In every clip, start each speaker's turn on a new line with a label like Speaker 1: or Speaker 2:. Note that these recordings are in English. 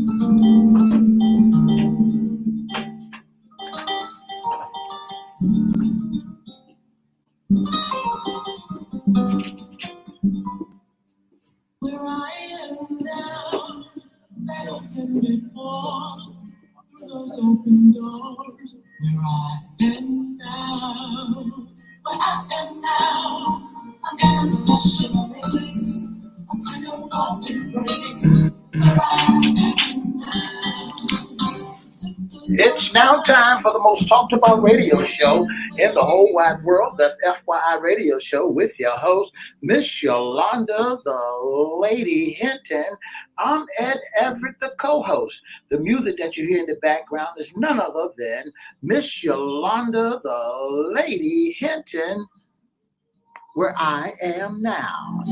Speaker 1: Where I am now, better than before. Through those open doors, where I am now, where I am now, I'm in a special place. A tender walking grace. Where I am now. It's now time for the most talked about radio show in the whole wide world. That's FYI Radio Show with your host, Miss Yolanda, the Lady Hinton. I'm Ed Everett, the co-host. The music that you hear in the background is none other than Miss Yolanda, the Lady Hinton, where I am now.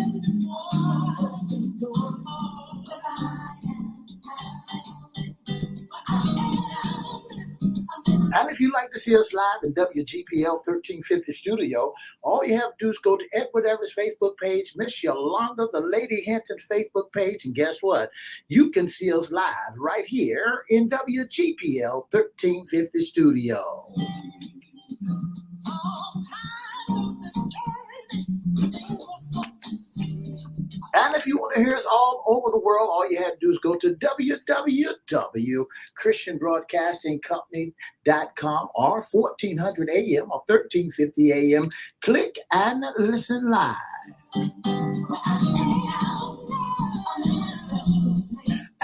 Speaker 1: And if you'd like to see us live in WGPL 1350 studio, all you have to do is go to Edward Everett's Facebook page, Miss Yolanda, the Lady Hinton Facebook page, and guess what? You can see us live right here in WGPL 1350 studio. And if you want to hear us all over the world, all you have to do is go to www.christianbroadcastingcompany.com or 1400 AM or 1350 AM. Click and listen live.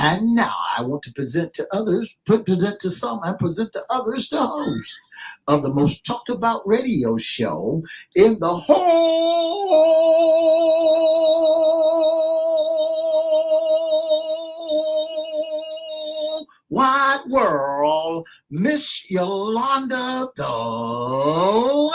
Speaker 1: And now I want to present to some and present to others the host of the most talked about radio show in the whole wide world, Miss Yolanda, the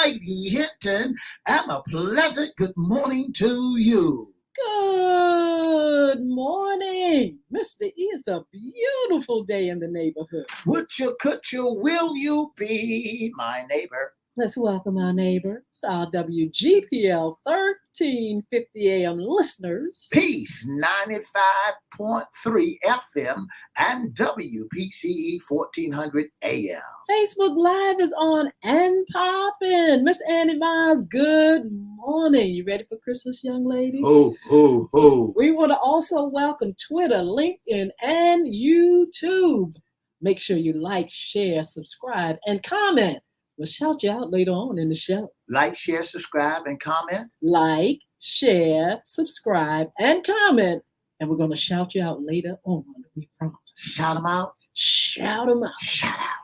Speaker 1: Lady Hinton, and a pleasant good morning to you.
Speaker 2: Good morning, Mr. E. It's a beautiful day in the neighborhood.
Speaker 1: Would you, could you, will you be my neighbor?
Speaker 2: Let's welcome our neighbor. It's our WGPL 1350 AM listeners.
Speaker 1: Peace 95.3 FM and WPCE 1400 AM.
Speaker 2: Facebook Live is on and popping. Miss Annie Miles, good morning. You ready for Christmas, young lady?
Speaker 1: Ho, ho, ho.
Speaker 2: We want to also welcome Twitter, LinkedIn, and YouTube. Make sure you like, share, subscribe, and comment. We'll shout you out later on in the show.
Speaker 1: Like, share, subscribe, and comment.
Speaker 2: Like, share, subscribe, and comment. And we're going to shout you out later on. We promise.
Speaker 1: Shout them out.
Speaker 2: Shout them out.
Speaker 1: Shout out.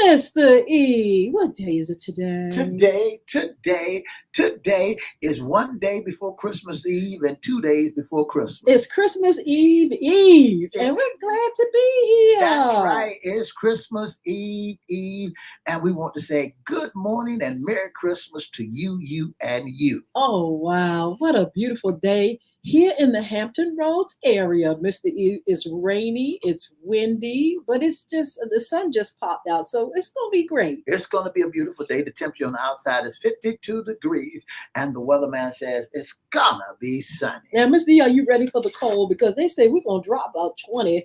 Speaker 2: Mr. E, what day is it today?
Speaker 1: Today is one day before Christmas Eve and 2 days before Christmas.
Speaker 2: It's Christmas Eve, and we're glad to be here.
Speaker 1: That's right. It's Christmas Eve, and we want to say good morning and Merry Christmas to you, and you.
Speaker 2: Oh, wow. What a beautiful day. Here in the Hampton Roads area, Mr. E, it's rainy, it's windy, but it's just, the sun just popped out, so it's going to be great.
Speaker 1: It's going to be a beautiful day. The temperature on the outside is 52 degrees, and the weatherman says it's going to be sunny.
Speaker 2: Now, Mr. E, are you ready for the cold? Because they say we're going to drop about 20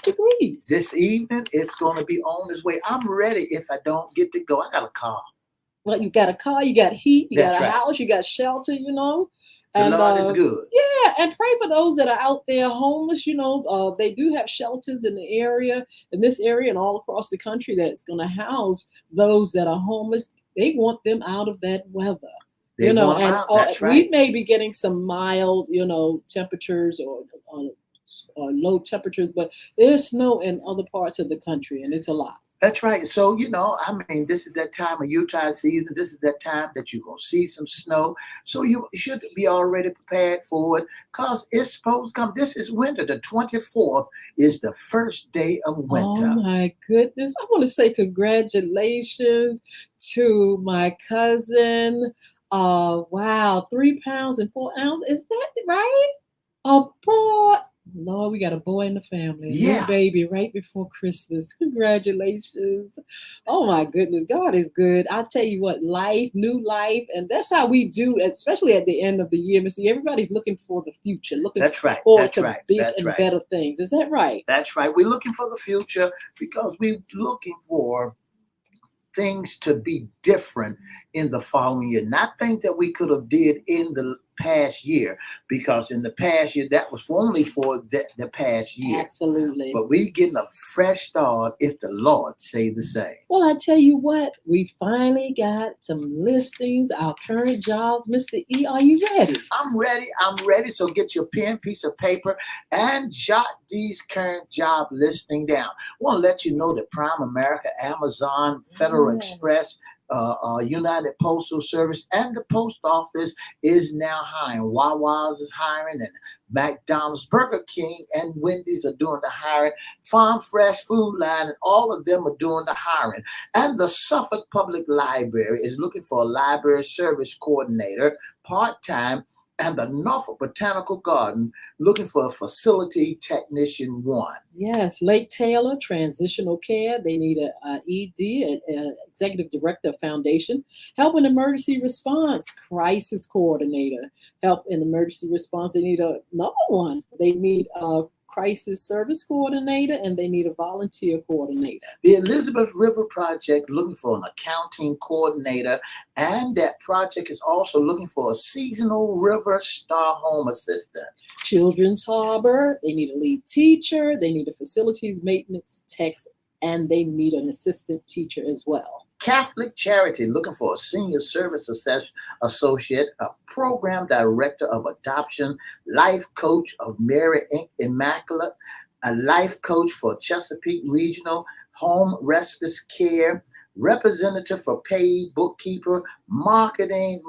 Speaker 2: degrees.
Speaker 1: This evening, it's going to be on its way. I'm ready if I don't get to go. I got a car.
Speaker 2: Well, you got a car, you got heat, you
Speaker 1: That's
Speaker 2: got a
Speaker 1: right.
Speaker 2: house, you got shelter, you know.
Speaker 1: The Lord is good.
Speaker 2: Yeah, and pray for those that are out there homeless. You know, they do have shelters in the area, in this area and all across the country that's going to house those that are homeless. They want them out of that weather.
Speaker 1: They want them out. That's right.
Speaker 2: We may be getting some mild, temperatures or low temperatures, but there's snow in other parts of the country, and it's a lot.
Speaker 1: That's right. So, this is that time of Utah season. This is that time that you're going to see some snow. So you should be already prepared for it because it's supposed to come. This is winter. The 24th is the first day of winter.
Speaker 2: Oh, my goodness. I want to say congratulations to my cousin. Wow, 3 pounds and 4 ounces. Is that right? A boy. Lord, we got a boy in the family, a new
Speaker 1: Yeah,
Speaker 2: baby right before Christmas. Congratulations. Oh my goodness, God is good. I tell you what, life, new life, and that's how we do, especially at the end of the year. Missy, everybody's looking for the future, looking
Speaker 1: that's right.
Speaker 2: forward
Speaker 1: That's
Speaker 2: to
Speaker 1: right.
Speaker 2: big
Speaker 1: That's
Speaker 2: and
Speaker 1: right.
Speaker 2: better things. Is that right?
Speaker 1: That's right. We're looking for the future because we're looking for things to be different in the following year. Not things that we could have did in the past year, because in the past year that was only for the past year.
Speaker 2: Absolutely.
Speaker 1: But we're getting a fresh start if the Lord say the same.
Speaker 2: Well, I tell you what, we finally got some listings, our current jobs. Mr. E, are you ready?
Speaker 1: I'm ready. I'm ready. So get your pen, piece of paper, and jot these current job listing down. I want to let you know that Prime America, Amazon, Federal
Speaker 2: Yes.
Speaker 1: Express, United Postal Service, and the Post Office is now hiring. Wawa's is hiring, and McDonald's, Burger King, and Wendy's are doing the hiring. Farm Fresh, Food Line, and all of them are doing the hiring. And the Suffolk Public Library is looking for a library service coordinator, part-time, and the Norfolk Botanical Garden looking for a facility technician one.
Speaker 2: Yes, Lake Taylor, Transitional Care. They need a ED, Executive Director of Foundation. Help in Emergency Response, Crisis Coordinator. Help in Emergency Response. They need another one. They need a Crisis Service Coordinator, and they need a Volunteer Coordinator.
Speaker 1: The Elizabeth River Project looking for an accounting coordinator, and that project is also looking for a seasonal river star home assistant.
Speaker 2: Children's Harbor, they need a lead teacher, they need a facilities maintenance tech, and they need an assistant teacher as well.
Speaker 1: Catholic Charity looking for a senior service associate, a program director of adoption, life coach of Mary Immaculate, a life coach for Chesapeake Regional, home respite care, representative for paid bookkeeper, marketing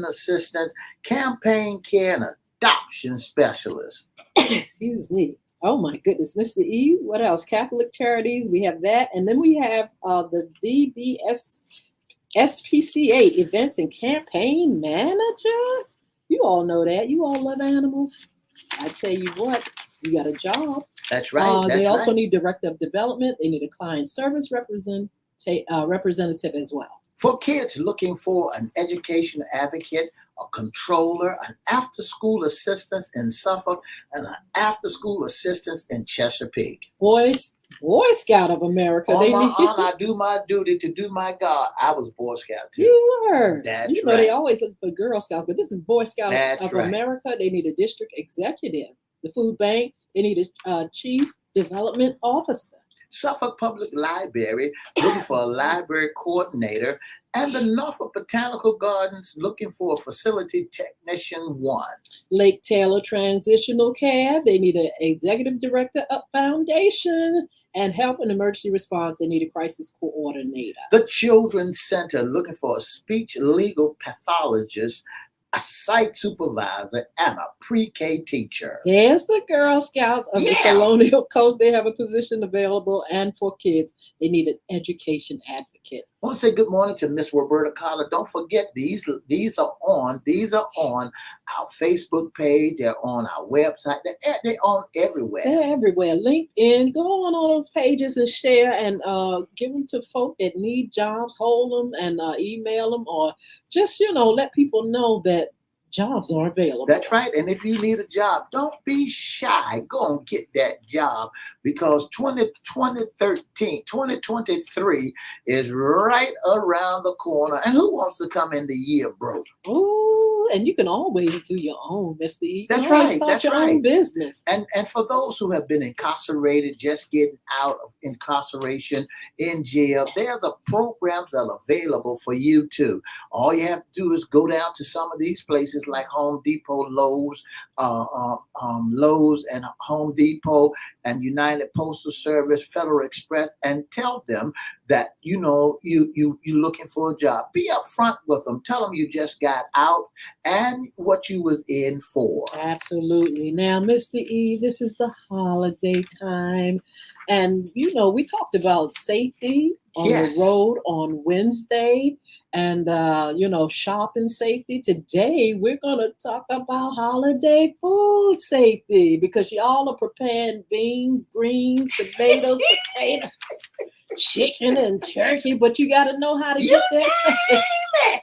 Speaker 1: assistant, campaign care, and adoption specialist.
Speaker 2: Excuse me. Oh my goodness, Mr. E. What else? Catholic Charities. We have that, and then we have the DBS SPCA Events and Campaign Manager. You all know that. You all love animals. I tell you what, you got a job.
Speaker 1: That's right.
Speaker 2: They
Speaker 1: That's
Speaker 2: also
Speaker 1: right.
Speaker 2: need Director of Development. They need a Client Service representative as well.
Speaker 1: For kids looking for an education advocate, a controller, an after-school assistant in Suffolk, and an after-school assistant in Chesapeake.
Speaker 2: Boy Scout of America.
Speaker 1: On
Speaker 2: They
Speaker 1: my
Speaker 2: need
Speaker 1: honor, I do my duty to do my God. I was Boy Scout too.
Speaker 2: you were.
Speaker 1: That's
Speaker 2: You know they
Speaker 1: right.
Speaker 2: always look for Girl Scouts, but this is Boy Scout
Speaker 1: That's
Speaker 2: of
Speaker 1: right.
Speaker 2: America. They need a district executive. The food bank. They need a chief development officer.
Speaker 1: Suffolk Public Library looking for a library coordinator, and the Norfolk Botanical Gardens looking for a facility technician one.
Speaker 2: Lake Taylor Transitional Care. They need an executive director of foundation, and help in emergency response. They need a crisis coordinator.
Speaker 1: The Children's Center looking for a speech legal pathologist, a site supervisor, and a pre-K teacher.
Speaker 2: There's the Girl Scouts of the
Speaker 1: Yeah.
Speaker 2: Colonial Coast. They have a position available, and for kids, they need an education advocate.
Speaker 1: I want to say good morning to Miss Roberta Collar. Don't forget these are on our Facebook page. They're on our website. They're on everywhere.
Speaker 2: They're everywhere. LinkedIn. Go on all those pages and share, and give them to folk that need jobs. Hold them and email them, or just let people know that jobs are available.
Speaker 1: That's right. And if you need a job, don't be shy. Go and get that job, because 2023 is right around the corner. And who wants to come in the year broke?
Speaker 2: Oh, and you can always do your own, Mr. E.
Speaker 1: That's
Speaker 2: You can always
Speaker 1: right,
Speaker 2: Start
Speaker 1: that's
Speaker 2: your own
Speaker 1: right.
Speaker 2: business.
Speaker 1: And for those who have been incarcerated, just getting out of incarceration, in jail, there's a programs that are available for you too. All you have to do is go down to some of these places like Home Depot, Lowe's, Lowe's and Home Depot and United Postal Service, Federal Express, and tell them that you looking for a job. Be upfront with them. Tell them you just got out and what you was in for.
Speaker 2: Absolutely. Now, Mr. E, this is the holiday time. And we talked about safety on the
Speaker 1: Yes.
Speaker 2: road on Wednesday, and shopping safety. Today we're gonna talk about holiday food safety because y'all are preparing beans, greens, tomatoes, potatoes, chicken, and turkey, but you got to know how to
Speaker 1: You
Speaker 2: get that.
Speaker 1: name it.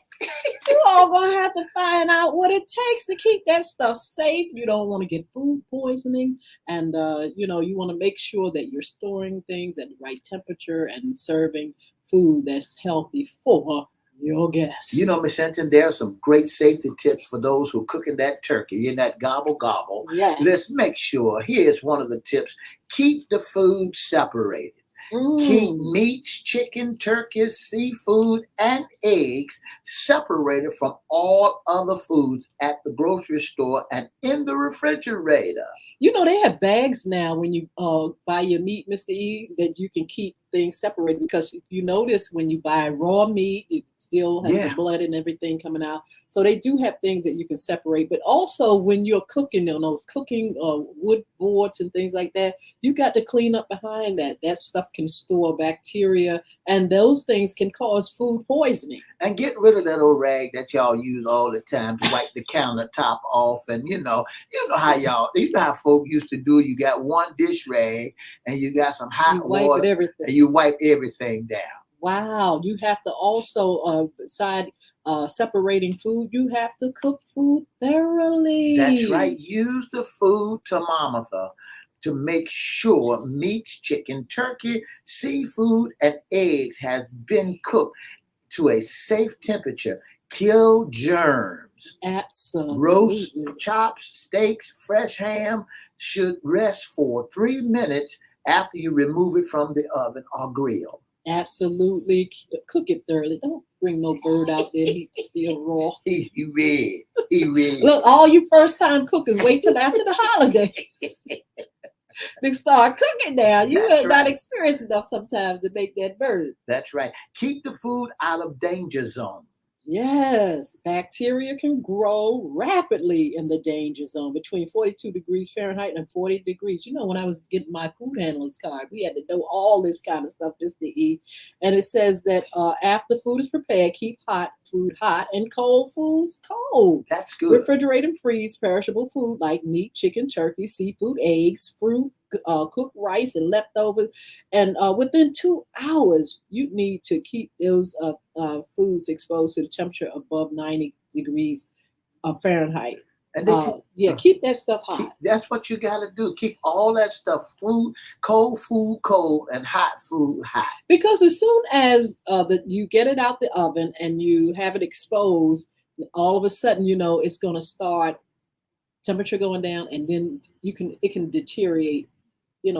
Speaker 2: You all gonna have to find out what it takes to keep that stuff safe. You don't want to get food poisoning, and you want to make sure that you're storing things at the right temperature and serving food that's healthy for your guests.
Speaker 1: You know, Miss Hinton, there are some great safety tips for those who are cooking that turkey in that gobble gobble.
Speaker 2: Yeah.
Speaker 1: Let's make sure. Here's one of the tips: keep the food separated. Keep meats, chicken, turkeys, seafood, and eggs separated from all other foods at the grocery store and in the refrigerator.
Speaker 2: They have bags now when you buy your meat, Mr. E, that you can keep things separated because if you notice when you buy raw meat, it still has the blood and everything coming out. So they do have things that you can separate. But also when you're cooking on those cooking wood boards and things like that, you got to clean up behind that. That stuff can store bacteria and those things can cause food poisoning.
Speaker 1: And get rid of that old rag that y'all use all the time to wipe the countertop off. And you know how folk used to do. You got one dish rag and you got some hot water and you wipe everything down.
Speaker 2: Wow, you have to also beside separating food, you have to cook food thoroughly.
Speaker 1: That's right. Use the food thermometer to make sure meats, chicken, turkey, seafood, and eggs has been cooked to a safe temperature. Kill germs.
Speaker 2: Absolutely.
Speaker 1: Roast, chops, steaks, fresh ham should rest for 3 minutes after you remove it from the oven or grill.
Speaker 2: Absolutely. Cook it thoroughly. Don't bring no bird out there. He's still raw.
Speaker 1: He read.
Speaker 2: Look, all you first time cookers, wait till after the holidays. They start cooking now. You have not experienced enough sometimes to make that bird.
Speaker 1: That's right. Keep the food out of danger zone.
Speaker 2: Yes, bacteria can grow rapidly in the danger zone between 42 degrees Fahrenheit and 40 degrees. When I was getting my food handler's card, we had to know all this kind of stuff, Mr. E. And it says that after food is prepared, keep hot food hot and cold foods cold.
Speaker 1: That's good.
Speaker 2: Refrigerate and freeze perishable food like meat, chicken, turkey, seafood, eggs, fruit, cooked rice, and leftovers. And within 2 hours, you need to keep those foods exposed to the temperature above 90 degrees Fahrenheit. And keep that stuff hot.
Speaker 1: That's what you got to do. Keep all that stuff food cold, and hot food hot.
Speaker 2: Because as soon as you get it out the oven and you have it exposed, all of a sudden, it's going to start temperature going down, and then it can deteriorate.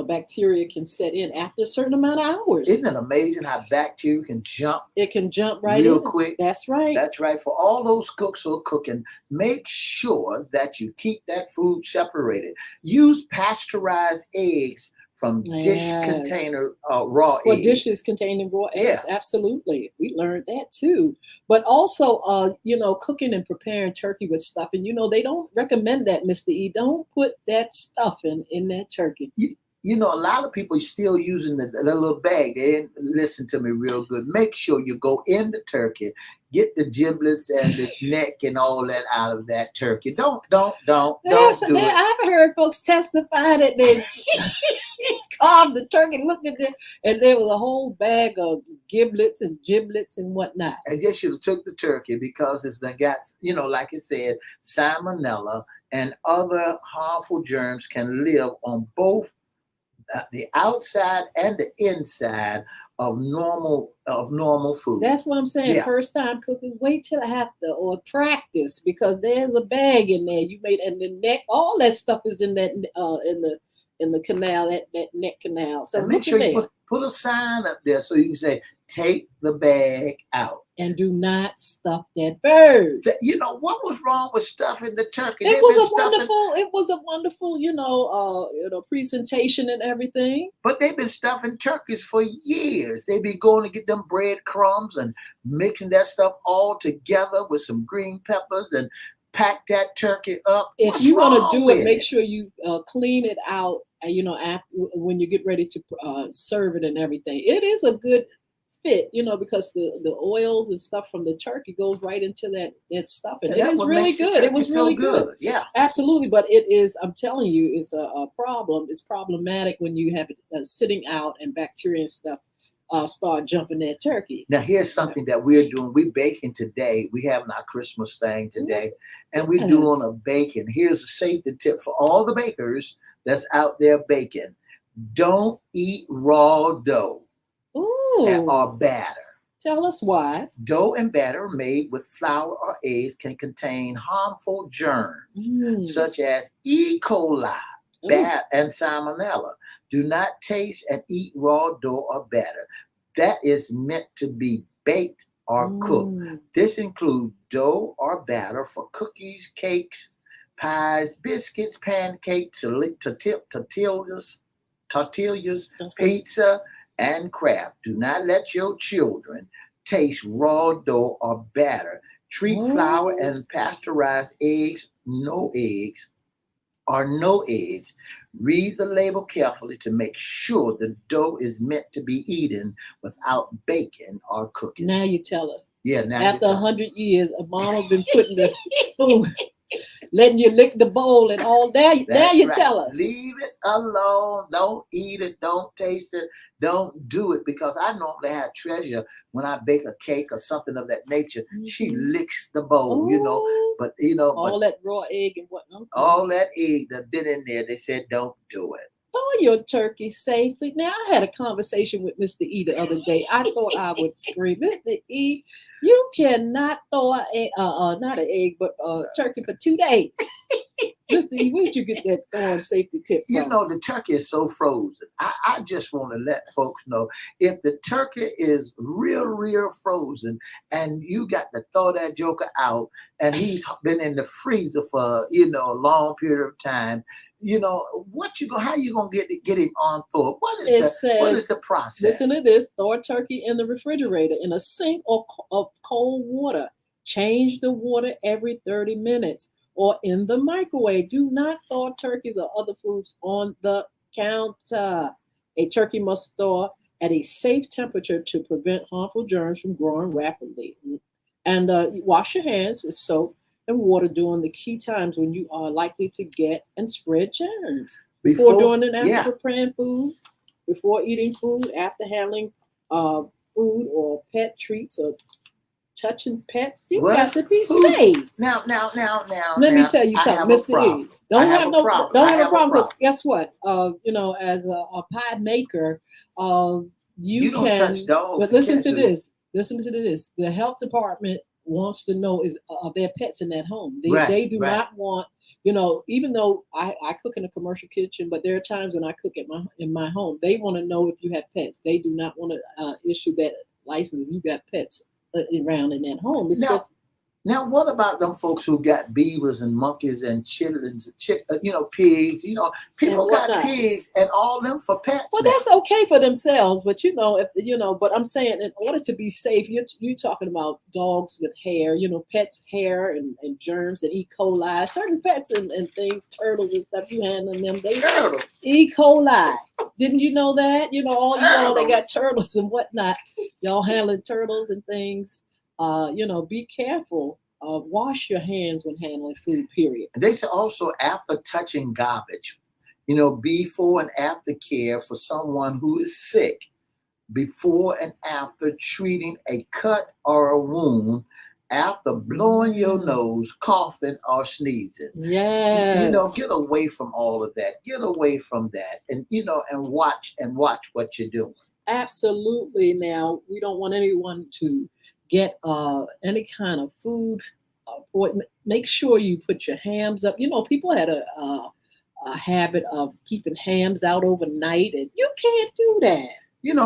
Speaker 2: Bacteria can set in after a certain amount of hours.
Speaker 1: Isn't it amazing how bacteria can jump?
Speaker 2: It can jump right
Speaker 1: real
Speaker 2: in.
Speaker 1: quick.
Speaker 2: That's right.
Speaker 1: That's right. For all those cooks who are cooking, make sure that you keep that food separated. Use pasteurized eggs from dish container raw eggs.
Speaker 2: Dishes containing raw eggs. Absolutely. We learned that too. But also, cooking and preparing turkey with stuffing, they don't recommend that, Mr. E. Don't put that stuffing in that turkey.
Speaker 1: A lot of people are still using the little bag. They didn't listen to me real good. Make sure you go in the turkey, get the giblets and the neck and all that out of that turkey. Don't do it.
Speaker 2: I've heard folks testify that they carved the turkey, looked at it, and there was a whole bag of giblets and whatnot.
Speaker 1: I guess you took the turkey because it's done got, like it said, salmonella and other harmful germs can live on both the outside and the inside of normal food.
Speaker 2: That's what I'm saying. Yeah. First time cookers, wait till after or practice because there's a bag in there. You made and the neck, all that stuff is in that in the canal, that neck canal. So
Speaker 1: and make sure you put a sign up there so you can say, take the bag out.
Speaker 2: And do not stuff that bird.
Speaker 1: What was wrong with stuffing the turkey?
Speaker 2: It was a wonderful, presentation and everything.
Speaker 1: But they've been stuffing turkeys for years. They be going to get them breadcrumbs and mixing that stuff all together with some green peppers and pack that turkey up.
Speaker 2: If you're going to do it, make sure you clean it out after, when you get ready to serve it and everything. It is a good fit, because the oils and stuff from the turkey goes right into that stuff, and
Speaker 1: And
Speaker 2: it
Speaker 1: that's
Speaker 2: is
Speaker 1: what
Speaker 2: really
Speaker 1: makes the
Speaker 2: good. It
Speaker 1: turkey
Speaker 2: was
Speaker 1: so
Speaker 2: really good.
Speaker 1: good. Yeah.
Speaker 2: Absolutely, but it is. I'm telling you, it's a problem. It's problematic when you have it sitting out and bacteria and stuff start jumping that turkey.
Speaker 1: Now here's something that we're doing. We're baking today. We having our Christmas thing today, and we're doing
Speaker 2: Yes.
Speaker 1: a baking. Here's a safety tip for all the bakers that's out there baking. Don't eat raw dough or
Speaker 2: Ooh.
Speaker 1: batter.
Speaker 2: Tell us why.
Speaker 1: Dough and batter made with flour or eggs can contain harmful germs
Speaker 2: Mm.
Speaker 1: such as E. coli,
Speaker 2: Ooh.
Speaker 1: bat, and salmonella. Do not taste and eat raw dough or batter. That is meant to be baked or cooked.
Speaker 2: Mm.
Speaker 1: This includes dough or batter for cookies, cakes, pies, biscuits, pancakes, tortillas,
Speaker 2: Uh-huh.
Speaker 1: pizza, and craft. Do not let your children taste raw dough or batter. Treat flour
Speaker 2: Oh.
Speaker 1: and pasteurized eggs. Read the label carefully to make sure the dough is meant to be eaten without baking or cooking.
Speaker 2: Now you tell us.
Speaker 1: Yeah, now
Speaker 2: After
Speaker 1: you
Speaker 2: 100 years, a mama been putting the spoon, letting you lick the bowl and all. Now
Speaker 1: That's
Speaker 2: you
Speaker 1: right.
Speaker 2: tell us.
Speaker 1: Leave it alone. Don't eat it. Don't taste it. Don't do it, because I normally have Treasure when I bake a cake or something of that nature. She
Speaker 2: Mhm.
Speaker 1: licks the bowl,
Speaker 2: Oh,
Speaker 1: But
Speaker 2: all that raw egg and whatnot. Okay.
Speaker 1: all that egg that been in there, they said don't do it.
Speaker 2: Thaw your turkey safely. Now, I had a conversation with Mr. E the other day. I thought I would scream. Mr. E, you cannot thaw not an egg, but turkey for 2 days. Mr. E, where'd you get that thawing safety tip from?
Speaker 1: The turkey is so frozen. I just want to let folks know, if the turkey is real frozen and you got to throw that joker out and he's been in the freezer for, a long period of time, how you gonna get him on thawed? What is the process?
Speaker 2: Listen to this: throw a turkey in the refrigerator in a sink of cold water. Change the water every 30 minutes, or in the microwave. Do not thaw turkeys or other foods on the counter. A turkey must thaw at a safe temperature to prevent harmful germs from growing rapidly. And wash your hands with soap and water during the key times when you are likely to get and spread germs. Before, during, and after preparing food, before eating food, after handling food or pet treats or touching pets, you got to be safe.
Speaker 1: Now.
Speaker 2: Let me tell you something, Mr. E. Don't have a problem, because guess what? As a pie maker, you
Speaker 1: don't
Speaker 2: can
Speaker 1: touch dogs.
Speaker 2: But listen to this. Listen to this. The health department wants to know is their pets in that home. They do not want, even though I cook in a commercial kitchen, but there are times when I cook in my home. They want to know if you have pets. They do not want to issue that license if you got pets around in that home.
Speaker 1: Now, what about them folks who got beavers and monkeys and chitlins, pigs? People got pigs and all them for pets.
Speaker 2: Well, that's okay for themselves, but but I'm saying, in order to be safe, you're talking about dogs with hair, pets' hair and germs and E. coli. Certain pets and things, turtles and stuff, you handling them.
Speaker 1: Turtles.
Speaker 2: E. coli. Didn't you know that? All they got turtles and whatnot. Y'all handling turtles and things. Be careful. Wash your hands when handling food, period.
Speaker 1: They say also, after touching garbage, before and after care for someone who is sick, before and after treating a cut or a wound, after blowing your nose, coughing or sneezing.
Speaker 2: Yes.
Speaker 1: Get away from all of that. Get away from that, and and watch what you're doing.
Speaker 2: Absolutely. Now, we don't want anyone to get any kind of food. Make sure you put your hams up. People had a habit of keeping hams out overnight, and you can't do that.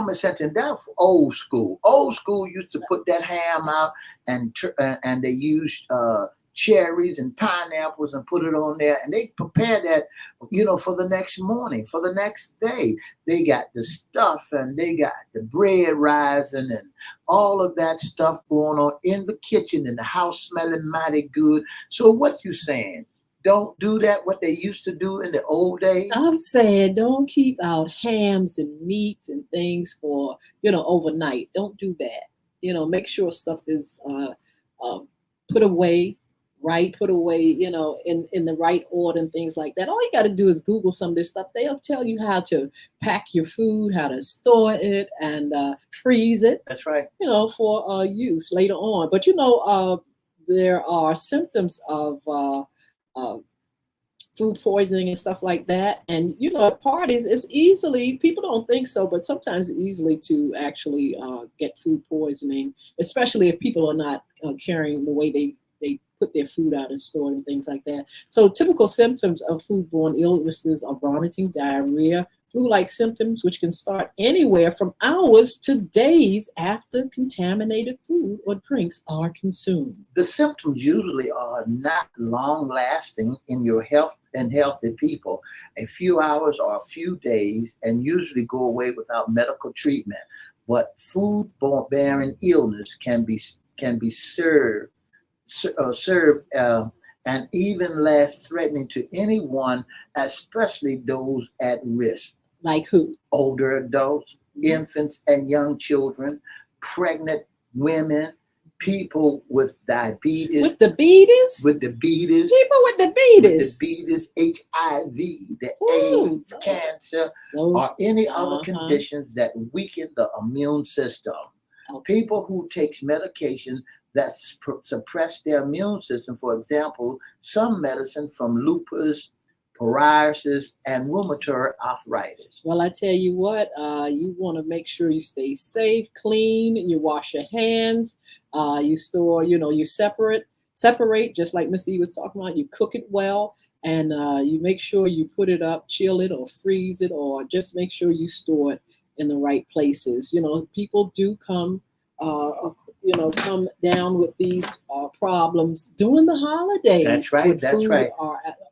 Speaker 1: Miss Hinton, that's old school. Old school used to put that ham out, and they used cherries and pineapples and put it on there, and they prepared that, for the next morning, for the next day. They got the stuff and they got the bread rising and all of that stuff going on in the kitchen, and the house smelling mighty good. So what you saying? don't do that what they used to do in the old days?
Speaker 2: I'm saying don't keep out hams and meats and things for, overnight. Don't do that. Make sure stuff is uh, put away, right? Put away, in the right order and things like that. All you got to do is Google some of this stuff. They'll tell you how to pack your food, how to store it, and freeze it,
Speaker 1: That's right.
Speaker 2: for use later on. But there are symptoms of uh, food poisoning and stuff like that. And at parties, it's easily, people don't think so, but sometimes it's easily to actually get food poisoning, especially if people are not caring the way they put their food out and store it and things like that. So typical symptoms of foodborne illnesses are vomiting, diarrhea, flu-like symptoms, which can start anywhere from hours to days after contaminated food or drinks are consumed.
Speaker 1: The symptoms usually are not long lasting in your health and healthy people. A few hours or a few days and usually go away without medical treatment. But food-bearing illness can be served and even less threatening to anyone, especially those at risk.
Speaker 2: Like who?
Speaker 1: Older adults, infants and young children, pregnant women, people with diabetes.
Speaker 2: With the beaties?
Speaker 1: With the beaties.
Speaker 2: People with the beaties.
Speaker 1: With the beaties, HIV, the
Speaker 2: Ooh,
Speaker 1: AIDS, cancer,
Speaker 2: those,
Speaker 1: or any other conditions that weaken the immune system.
Speaker 2: Okay.
Speaker 1: People who takes medication that suppress their immune system, for example, some medicine from lupus, psoriasis, and rheumatoid arthritis.
Speaker 2: Well, I tell you what, you want to make sure you stay safe, clean, you wash your hands, you store, you separate, just like Miss E was talking about, you cook it well, and you make sure you put it up, chill it, or freeze it, or just make sure you store it in the right places. People do come down with these problems during the holidays.
Speaker 1: That's right. That's right.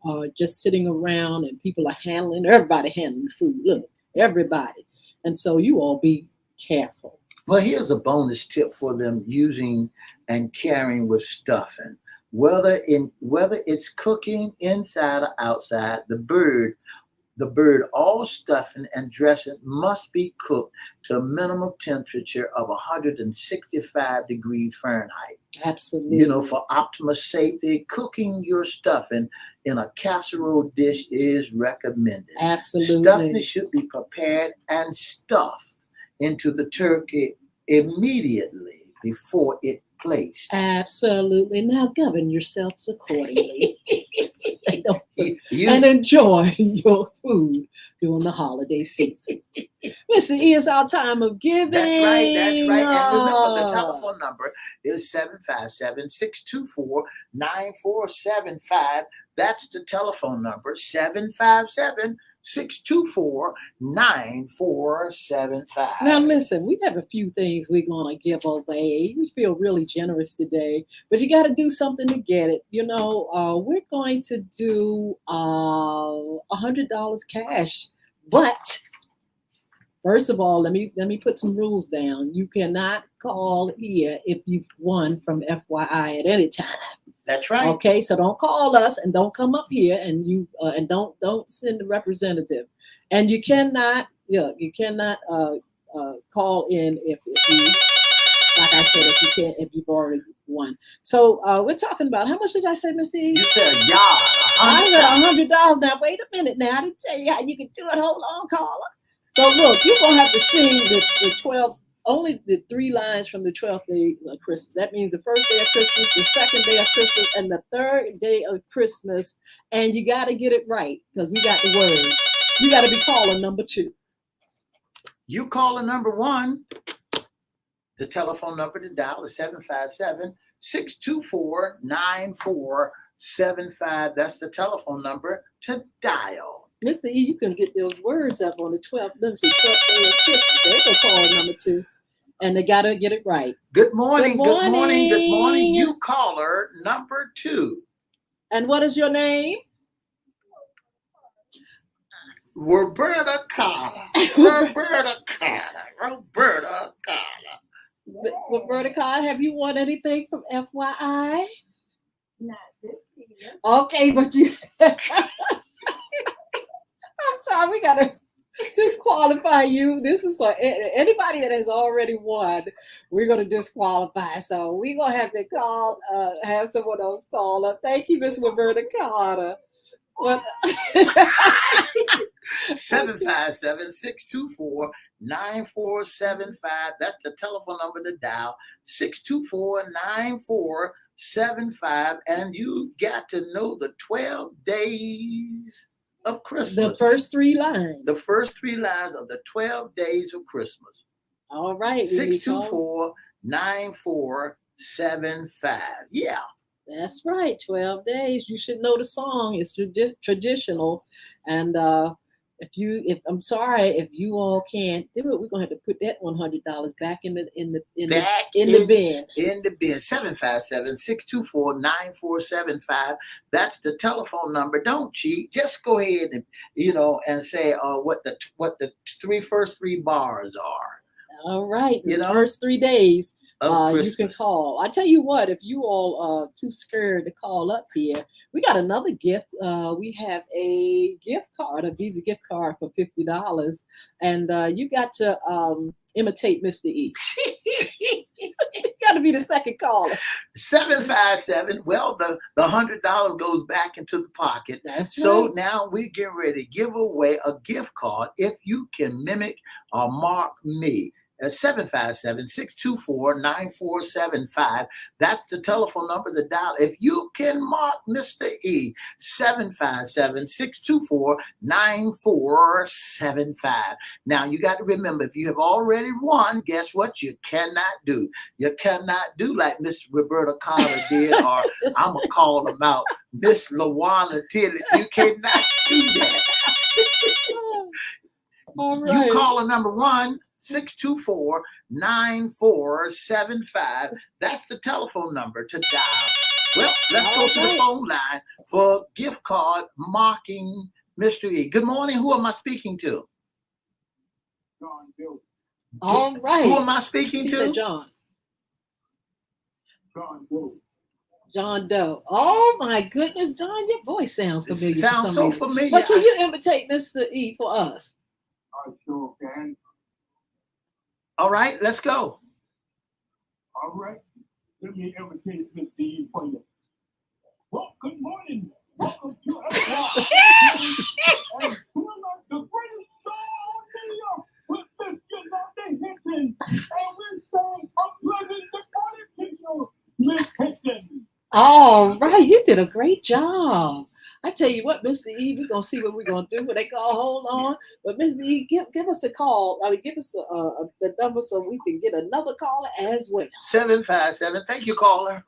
Speaker 2: Are just sitting around and people are everybody handling food. Look, everybody. And so you all be careful.
Speaker 1: Well, here's a bonus tip for them using and carrying with stuffing. Whether it's cooking inside or outside, the bird, all stuffing and dressing must be cooked to a minimum temperature of 165 degrees Fahrenheit.
Speaker 2: Absolutely.
Speaker 1: For optimal safety, cooking your stuffing in a casserole dish is recommended.
Speaker 2: Absolutely.
Speaker 1: Stuffing should be prepared and stuffed into the turkey immediately before it placed.
Speaker 2: Absolutely. Now govern yourselves accordingly. And enjoy your food during the holiday season. Mr. E, it's our time of giving.
Speaker 1: That's right. And remember, the telephone number is 757-624-9475. That's the telephone number, 757-624-9475.
Speaker 2: Now listen, we have a few things we're going to give away. We feel really generous today, but you got to do something to get it. We're going to do $100 cash, but first of all, let me put some rules down. You cannot call here if you've won from FYI at any time.
Speaker 1: That's right.
Speaker 2: Okay, so don't call us and don't come up here and and don't send a representative. And you cannot call in if you, like I said, if you've already won. So we're talking about, how much did I say, Miss E?
Speaker 1: You said a yard.
Speaker 2: I said $100. Now wait a minute. Now I didn't tell you how you can do it. Hold on, caller. So look, you're gonna have to sing the 12. Only the 3 lines from the 12th day of Christmas. That means the first day of Christmas, the second day of Christmas, and the third day of Christmas. And you got to get it right because we got the words. You got to be caller number 2.
Speaker 1: You caller number 1. The telephone number to dial is 757-624-9475. That's the telephone number to dial.
Speaker 2: Mr. E, you can get those words up on the 12th. Let me see, 12th day of Christmas. They go caller number 2. And they got to get it right.
Speaker 1: Good morning. Good morning. You caller number 2.
Speaker 2: And what is your name?
Speaker 1: Roberta Carter. Roberta Carter,
Speaker 2: have you won anything from FYI?
Speaker 3: Not this year.
Speaker 2: Okay, but you. I'm sorry, we gotta disqualify you. This is for anybody that has already won. We're gonna disqualify. So we're gonna have to call, have someone else call up. Thank you, Miss Roberta Carter. What?
Speaker 1: 757-624-9475. That's the telephone number to dial. 624-9475. And you got to know the 12 days of Christmas.
Speaker 2: The first three lines.
Speaker 1: The first three lines of the 12 days of Christmas.
Speaker 2: All right.
Speaker 1: 624-9475. Yeah.
Speaker 2: That's right. 12 days. You should know the song. It's traditional. And if I'm sorry, if you all can't do it, we're gonna have to put that $100 back in the bin.
Speaker 1: In the bin. 757-624-9475. That's the telephone number. Don't cheat. Just go ahead and and say what the first three bars are.
Speaker 2: All right. The first 3 days. You can call. I tell you what, if you all are too scared to call up here, we got another gift. We have a gift card, a Visa gift card for $50, and you got to imitate Mr. E. You got to be the second caller.
Speaker 1: 757. Well, the $100 goes back into the pocket.
Speaker 2: That's
Speaker 1: so
Speaker 2: right.
Speaker 1: Now we're getting ready to give away a gift card if you can mimic or mark me. 757-624-9475. That's the telephone number to dial. If you can mark Mr. E, 757-624-9475. Now, you got to remember, if you have already won, guess what? You cannot do. You cannot do like Miss Roberta Carter did, or I'm going to call them out, Miss Lawana Tillett. You cannot do that.
Speaker 2: All right.
Speaker 1: You call a number 1-624-9475. That's the telephone number to dial. Well, let's go to the phone line for gift card marking Mr. E. Good morning. Who am I speaking to?
Speaker 3: John Doe.
Speaker 2: All right.
Speaker 1: Who am I speaking
Speaker 2: He
Speaker 1: to?
Speaker 2: said John.
Speaker 3: John Doe.
Speaker 2: John Doe. Oh my goodness, John, your voice sounds familiar.
Speaker 1: It sounds so familiar.
Speaker 2: But can you imitate Mr. E for us?
Speaker 3: I sure can.
Speaker 1: All right, let's go.
Speaker 3: All right. Let me imitate Mr. E for you. Well, good morning. Welcome to Everette. And we're like the greatest show on video with Miss Yolanda Hinton. And we're saying a pleasant party to you, Miss Hinton.
Speaker 2: All right, you did a great job. I tell you what, Mr. E, we're gonna see what we're gonna do when they call. Hold on, but Mr. E, give us a call. I mean, give us the number so we can get another caller as well.
Speaker 1: 757. Thank you, caller.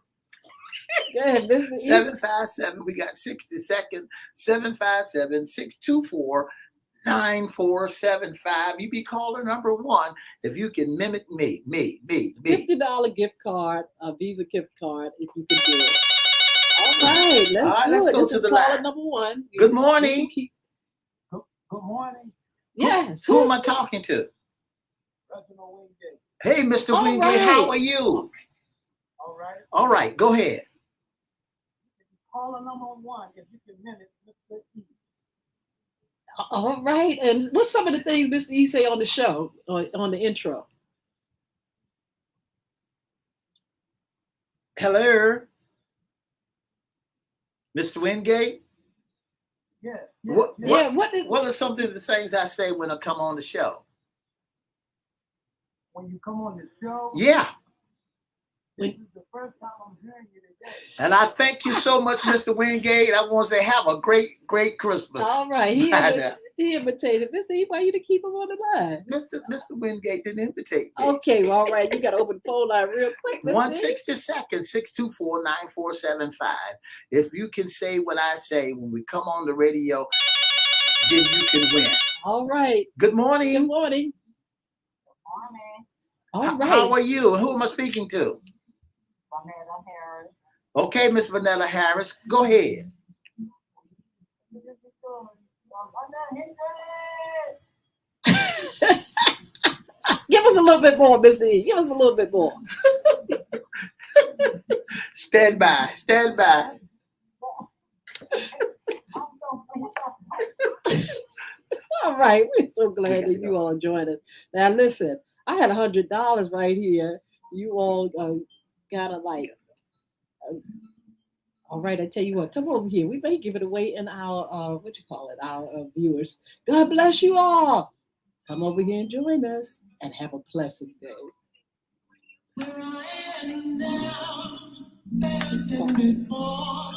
Speaker 2: Go ahead, Mr. E.
Speaker 1: 757. We got 60 seconds. 757-624-9475. You be caller number 1 if you can mimic me.
Speaker 2: $50 gift card, a Visa gift card, if you can do it. All right, let's
Speaker 1: go
Speaker 2: this
Speaker 1: to
Speaker 2: is
Speaker 1: the
Speaker 2: caller
Speaker 1: line.
Speaker 2: number 1.
Speaker 1: Good morning.
Speaker 3: Good morning.
Speaker 2: Yes.
Speaker 1: Who am I talking to?
Speaker 3: Reginald Wingate.
Speaker 1: Hey, Mr.
Speaker 2: All
Speaker 1: Wingate,
Speaker 2: right.
Speaker 1: how are you?
Speaker 3: All right.
Speaker 1: All right, go ahead.
Speaker 3: Caller number 1 if you can mimic Mr. E.
Speaker 2: All right, and what's some of the things Mr. E say on the show, on the intro?
Speaker 1: Hello, Mr. Wingate.
Speaker 3: Yes.
Speaker 1: What are some of the things I say when I come on the show?
Speaker 3: When you come on the show,
Speaker 1: Yeah.
Speaker 3: this is the first time I'm hearing you today.
Speaker 1: And I thank you so much, Mr. Wingate. I want to say have a great Christmas.
Speaker 2: All right, he imitated Mr. E. Why you to keep him on the line?
Speaker 1: Mr. Wingate didn't invitate me.
Speaker 2: Okay, well, all right, you got to open the phone line real quick.
Speaker 1: 160 seconds, 624-9475. If you can say what I say when we come on the radio, then you can win.
Speaker 2: All right.
Speaker 1: Good morning.
Speaker 2: Good morning. All right.
Speaker 1: How are you? Who am I speaking to?
Speaker 3: Vanessa Harris.
Speaker 1: Okay, Miss Vanessa Harris, go ahead.
Speaker 2: Give us a little bit more, Mr. E. Give us a little bit more.
Speaker 1: Stand by.
Speaker 2: right. We're so glad
Speaker 1: gotta
Speaker 2: that you
Speaker 1: go.
Speaker 2: all joined us. Now, listen, I had $100 right here. You all gotta like. uh, All right, I tell you what, come over here. We may give it away in our what you call it, our viewers. God bless you all. Come over here and join us, and have a pleasant day.
Speaker 1: Where I am now, better than before.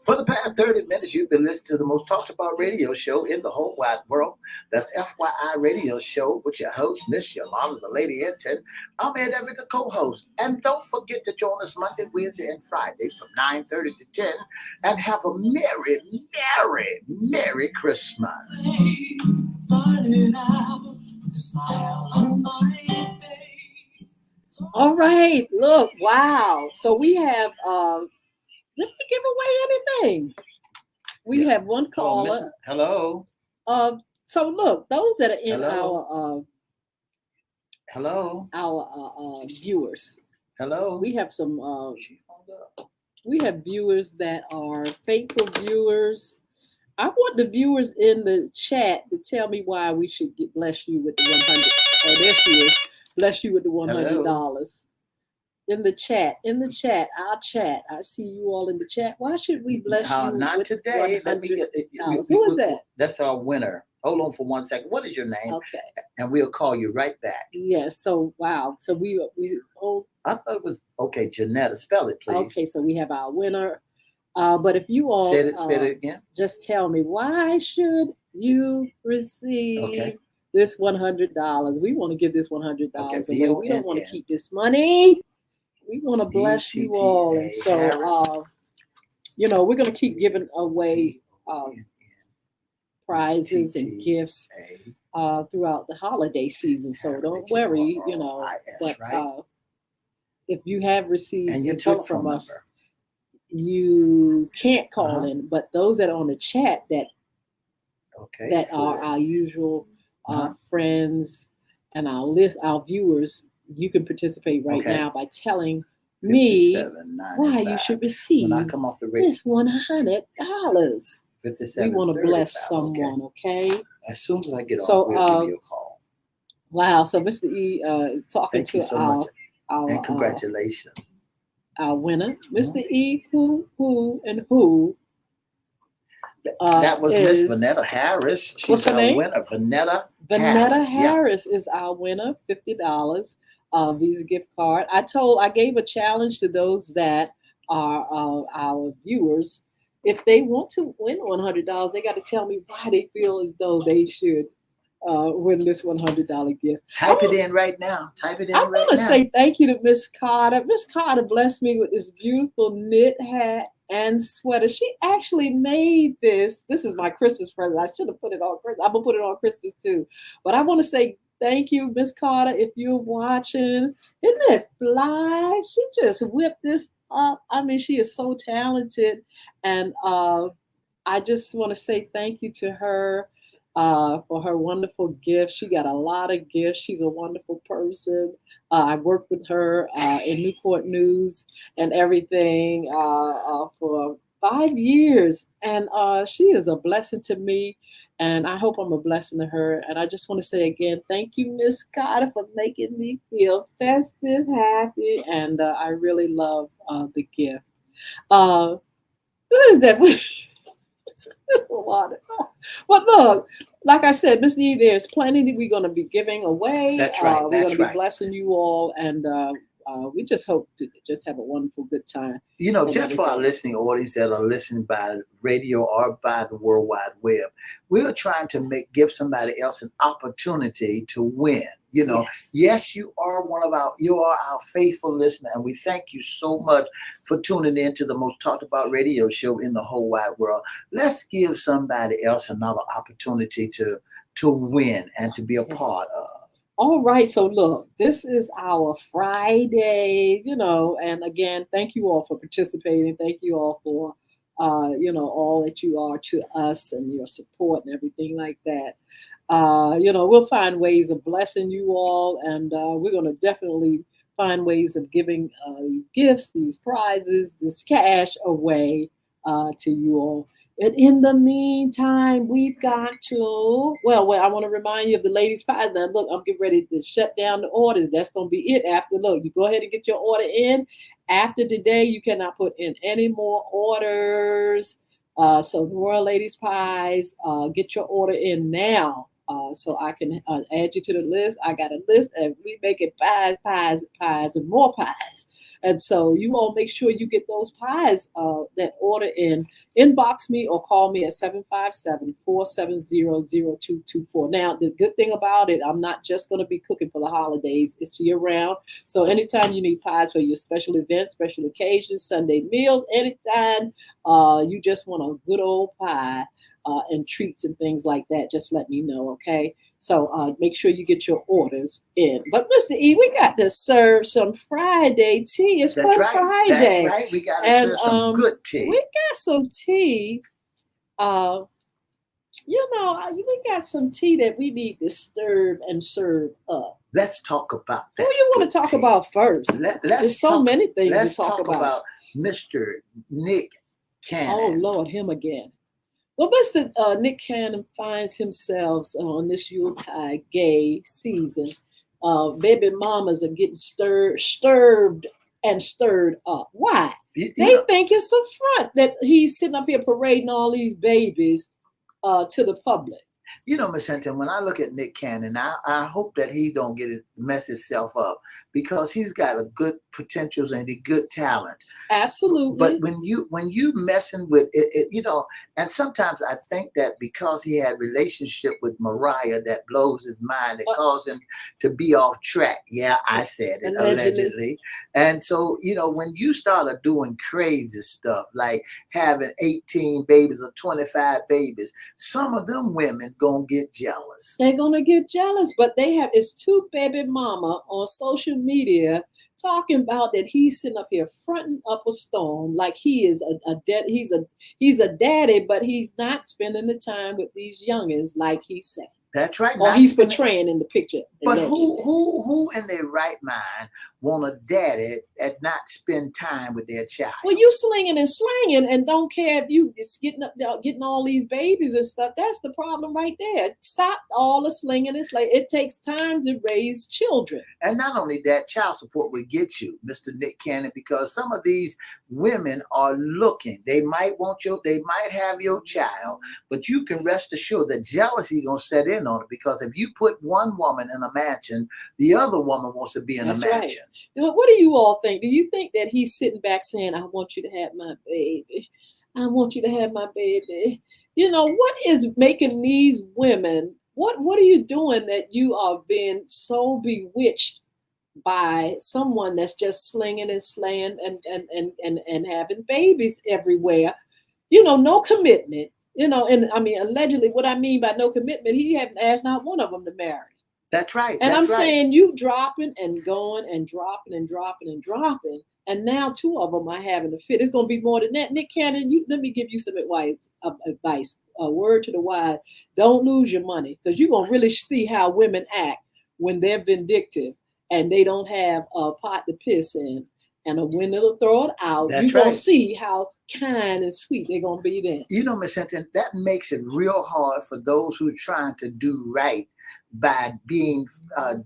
Speaker 1: For the past 30 minutes, you've been listening to the most talked about radio show in the whole wide world. That's FYI Radio Show with your host, Miss Yolanda, the Lady Hinton. I'm Ed Everett, the co-host. And don't forget to join us Monday, Wednesday, and Friday from 9:30 to 10. And have a merry, merry, merry Christmas. Started out with a smile on my face.
Speaker 2: All right, look, wow. So we have, did we give away anything? We have one
Speaker 1: Hello, Miss.
Speaker 2: caller.
Speaker 1: Hello.
Speaker 2: So look, those that are in
Speaker 1: Hello. Hello.
Speaker 2: our viewers,
Speaker 1: Hello.
Speaker 2: we have some. We have viewers that are faithful viewers. I want the viewers in the chat to tell me why we should bless you with the 100. Oh, there she is. Bless you with the $100. In the chat, our chat. I see you all in the chat. Why should we bless you
Speaker 1: Not
Speaker 2: with
Speaker 1: today. Let me get
Speaker 2: Who is that?
Speaker 1: That's our winner. Hold on for 1 second. What is your name?
Speaker 2: Okay.
Speaker 1: And we'll call you right back.
Speaker 2: Yes. So wow. So we
Speaker 1: I thought it was okay, Janetta. Spell it, please.
Speaker 2: Okay, so we have our winner. But if you all
Speaker 1: say it again.
Speaker 2: Just tell me, why should you receive this $100? We want to give this $100 away. We don't want to keep this money. We want to bless you all. And so we're going to keep giving away prizes and gifts throughout the holiday season. So don't worry, but if you have received
Speaker 1: and your
Speaker 2: a gift
Speaker 1: telephone
Speaker 2: from us,
Speaker 1: number,
Speaker 2: you can't call in, but those that are on the chat that are our usual friends and our viewers, you can participate right now by telling me why you should receive
Speaker 1: when I come off the radio,
Speaker 2: this $100. We want to bless someone, okay?
Speaker 1: As soon as I get off, we'll give you a call.
Speaker 2: Wow, so Mr. E is talking to our
Speaker 1: and congratulations.
Speaker 2: Our winner, Mr. E, who.
Speaker 1: That was Miss Vanetta Harris. She's our winner.
Speaker 2: Vanetta Harris is our winner, $50 Visa gift card. I gave a challenge to those that are our viewers. If they want to win $100, they got to tell me why they feel as though they should win this $100 gift.
Speaker 1: Type it in right now.
Speaker 2: I want to say thank you to Miss Carter. Miss Carter blessed me with this beautiful knit hat and sweater. She actually made this. This is my Christmas present. I should have put it on Christmas. I'm going to put it on Christmas too. But I want to say thank you, Miss Carter, if you're watching. Isn't it fly? She just whipped this up. I mean, she is so talented. And I just want to say thank you to her for her wonderful gifts. She got a lot of gifts. She's a wonderful person. I worked with her in Newport News and everything for 5 years. And she is a blessing to me. And I hope I'm a blessing to her. And I just want to say again, thank you, Miss Carter, for making me feel festive, happy. And I really love the gift. Who is that? Well, look, like I said, Miss E, there's plenty that we're going to be giving away.
Speaker 1: That's right.
Speaker 2: We're going to be blessing you all, and we just hope to just have a wonderful, good time.
Speaker 1: Just for our listening audience that are listening by radio or by the World Wide Web, we're trying to give somebody else an opportunity to win. Yes, you are our faithful listener, and we thank you so much for tuning in to the most talked about radio show in the whole wide world. Let's give somebody else another opportunity to win and to be a part of.
Speaker 2: All right, so look, this is our Friday, and again, thank you all for participating. Thank you all for, all that you are to us and your support and everything like that. We'll find ways of blessing you all, and we're going to definitely find ways of giving these gifts, these prizes, this cash away to you all. And in the meantime, we've got to, well, I want to remind you of the ladies' pie. Now, look, I'm getting ready to shut down the orders. That's going to be it after. Look, you go ahead and get your order in. After today, you cannot put in any more orders. So the Royal Ladies Pies, get your order in now. So I can add you to the list. I got a list, and we making pies, and more pies. And so you all make sure you get those pies that order in. Inbox me or call me at 757-470-0224. Now, the good thing about it, I'm not just going to be cooking for the holidays. It's year round. So anytime you need pies for your special events, special occasions, Sunday meals, anytime you just want a good old pie and treats and things like that, just let me know, okay? So make sure you get your orders in. But Mr. E, we got to serve some Friday tea. It's Fun Friday.
Speaker 1: That's right. We got to serve some good tea.
Speaker 2: We got some tea. We got some tea that we need to stir and serve up.
Speaker 1: Let's talk about that.
Speaker 2: Who you want to talk about first? There's so many things
Speaker 1: to
Speaker 2: talk about.
Speaker 1: Mr. Nick Cannon.
Speaker 2: Oh, Lord, him again. Well, Mr. Nick Cannon finds himself on this Yuletide gay season. Baby mamas are getting stirred up. Why? They think it's a front that he's sitting up here parading all these babies to the public.
Speaker 1: You know, Miss Hinton, when I look at Nick Cannon, I hope that he don't mess himself up, because he's got a good potentials and a good talent.
Speaker 2: Absolutely.
Speaker 1: But when you messing with it, and sometimes I think that because he had relationship with Mariah, that blows his mind. It caused him to be off track. Yeah, I said it, allegedly. And so, when you started doing crazy stuff like having 18 babies or 25 babies, some of them women gonna get jealous.
Speaker 2: They're gonna get jealous, but it's two baby mama on social media talking about that he's sitting up here fronting up a storm like he is he's a daddy, but he's not spending the time with these youngins like he said.
Speaker 1: That's right.
Speaker 2: Or he's portraying in the picture.
Speaker 1: But who in their right mind want a daddy and not spend time with their child?
Speaker 2: Well, you slinging and slanging and don't care if you it's getting all these babies and stuff. That's the problem right there. Stop all the slinging and slanging. It takes time to raise children.
Speaker 1: And not only that, child support will get you, Mr. Nick Cannon, because some of these women are looking. They might have your child, but you can rest assured that jealousy gonna set in on it, because if you put one woman in a mansion, the other woman wants to be in a mansion. Right.
Speaker 2: What do you all think? Do you think that he's sitting back saying, I want you to have my baby? I want you to have my baby. What is making these women, what are you doing that you are being so bewitched by someone that's just slinging and slaying and having babies everywhere? No commitment. And I mean, allegedly, what I mean by no commitment, he hasn't asked not one of them to marry.
Speaker 1: That's right.
Speaker 2: And I'm saying you dropping and going and dropping and dropping and dropping. And now two of them are having a fit. It's going to be more than that. Nick Cannon, let me give you some advice. A word to the wise. Don't lose your money, because you're going to really see how women act when they're vindictive and they don't have a pot to piss in and a window to throw it out. You're going to see how kind and sweet they're going to be then.
Speaker 1: Miss Hinton, that makes it real hard for those who are trying to do right by being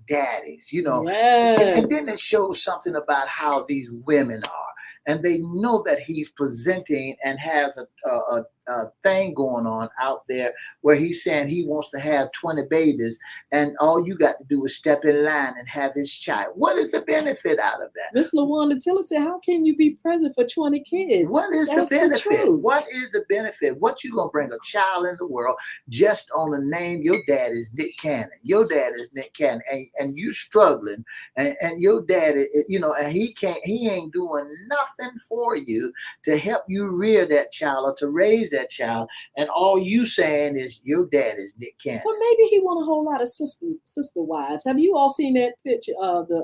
Speaker 1: daddies, and then it shows something about how these women are, and they know that he's presenting and has a thing going on out there where he's saying he wants to have 20 babies, and all you got to do is step in line and have his child. What is the benefit out of that?
Speaker 2: Miss LaWanda Tiller said, how can you be present for 20 kids?
Speaker 1: What is the benefit? What is the benefit? What you gonna bring a child in the world just on the name? Your dad is Nick Cannon. Your dad is Nick Cannon, and you struggling, and your dad, and he ain't doing nothing for you to help you rear that child or to raise that child, and all you saying is your dad is Nick Cannon.
Speaker 2: Well, maybe he want a whole lot of sister wives. Have you all seen that picture of the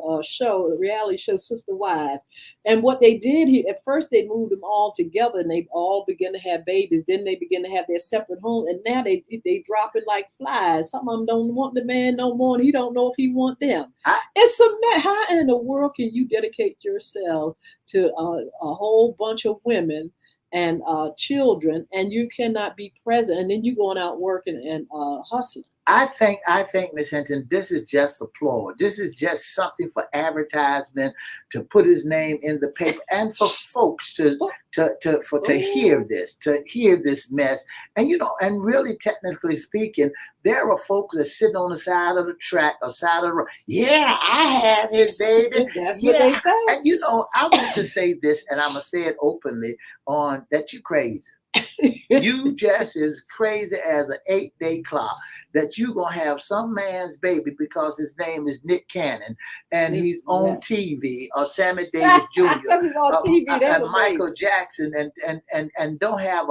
Speaker 2: reality show Sister Wives? And what they did, at first they moved them all together and they all began to have babies. Then they began to have their separate homes, and now they dropping like flies. Some of them don't want the man no more, and he don't know if he want them. It's a mess. How in the world can you dedicate yourself to a whole bunch of women and children, and you cannot be present, and then you going out working and hustling.
Speaker 1: I think, Miss Hinton, this is just a ploy. This is just something for advertisement to put his name in the paper and for folks to hear this mess. And and really technically speaking, there are folks that sit on the side of the track or side of the road. Yeah, I had his baby.
Speaker 2: That's
Speaker 1: Yeah.
Speaker 2: what they say.
Speaker 1: And I want to say this, and I'm gonna say it openly on that you crazy. You just as crazy as an 8-day clock that you gonna have some man's baby because his name is Nick Cannon and he's on TV, or Sammy Davis Jr.
Speaker 2: Because he's on TV, that's
Speaker 1: and Michael Jackson, and don't have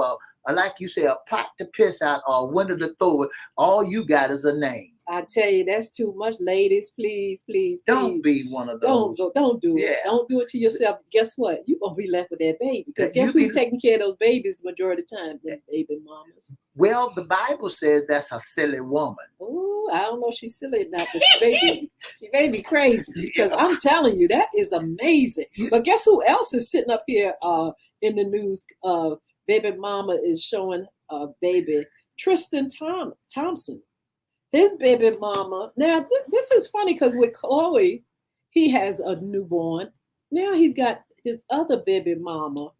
Speaker 1: like you say, a pot to piss out or a window to throw it. All you got is a name.
Speaker 2: I tell you, that's too much, ladies. Please, please,
Speaker 1: Don't be one of those.
Speaker 2: Don't do it.
Speaker 1: Yeah.
Speaker 2: Don't do it to yourself. Guess what? You're gonna be left with that baby. Because guess who's taking care of those babies the majority of the time? The baby mamas.
Speaker 1: Well, the Bible says that's a silly woman.
Speaker 2: Oh, I don't know if she's silly or not, but she may be crazy. Because I'm telling you, that is amazing. But guess who else is sitting up here in the news? Baby mama is showing baby Tristan Thompson. His baby mama. Now, this is funny because with Chloe, he has a newborn. Now he's got his other baby mama.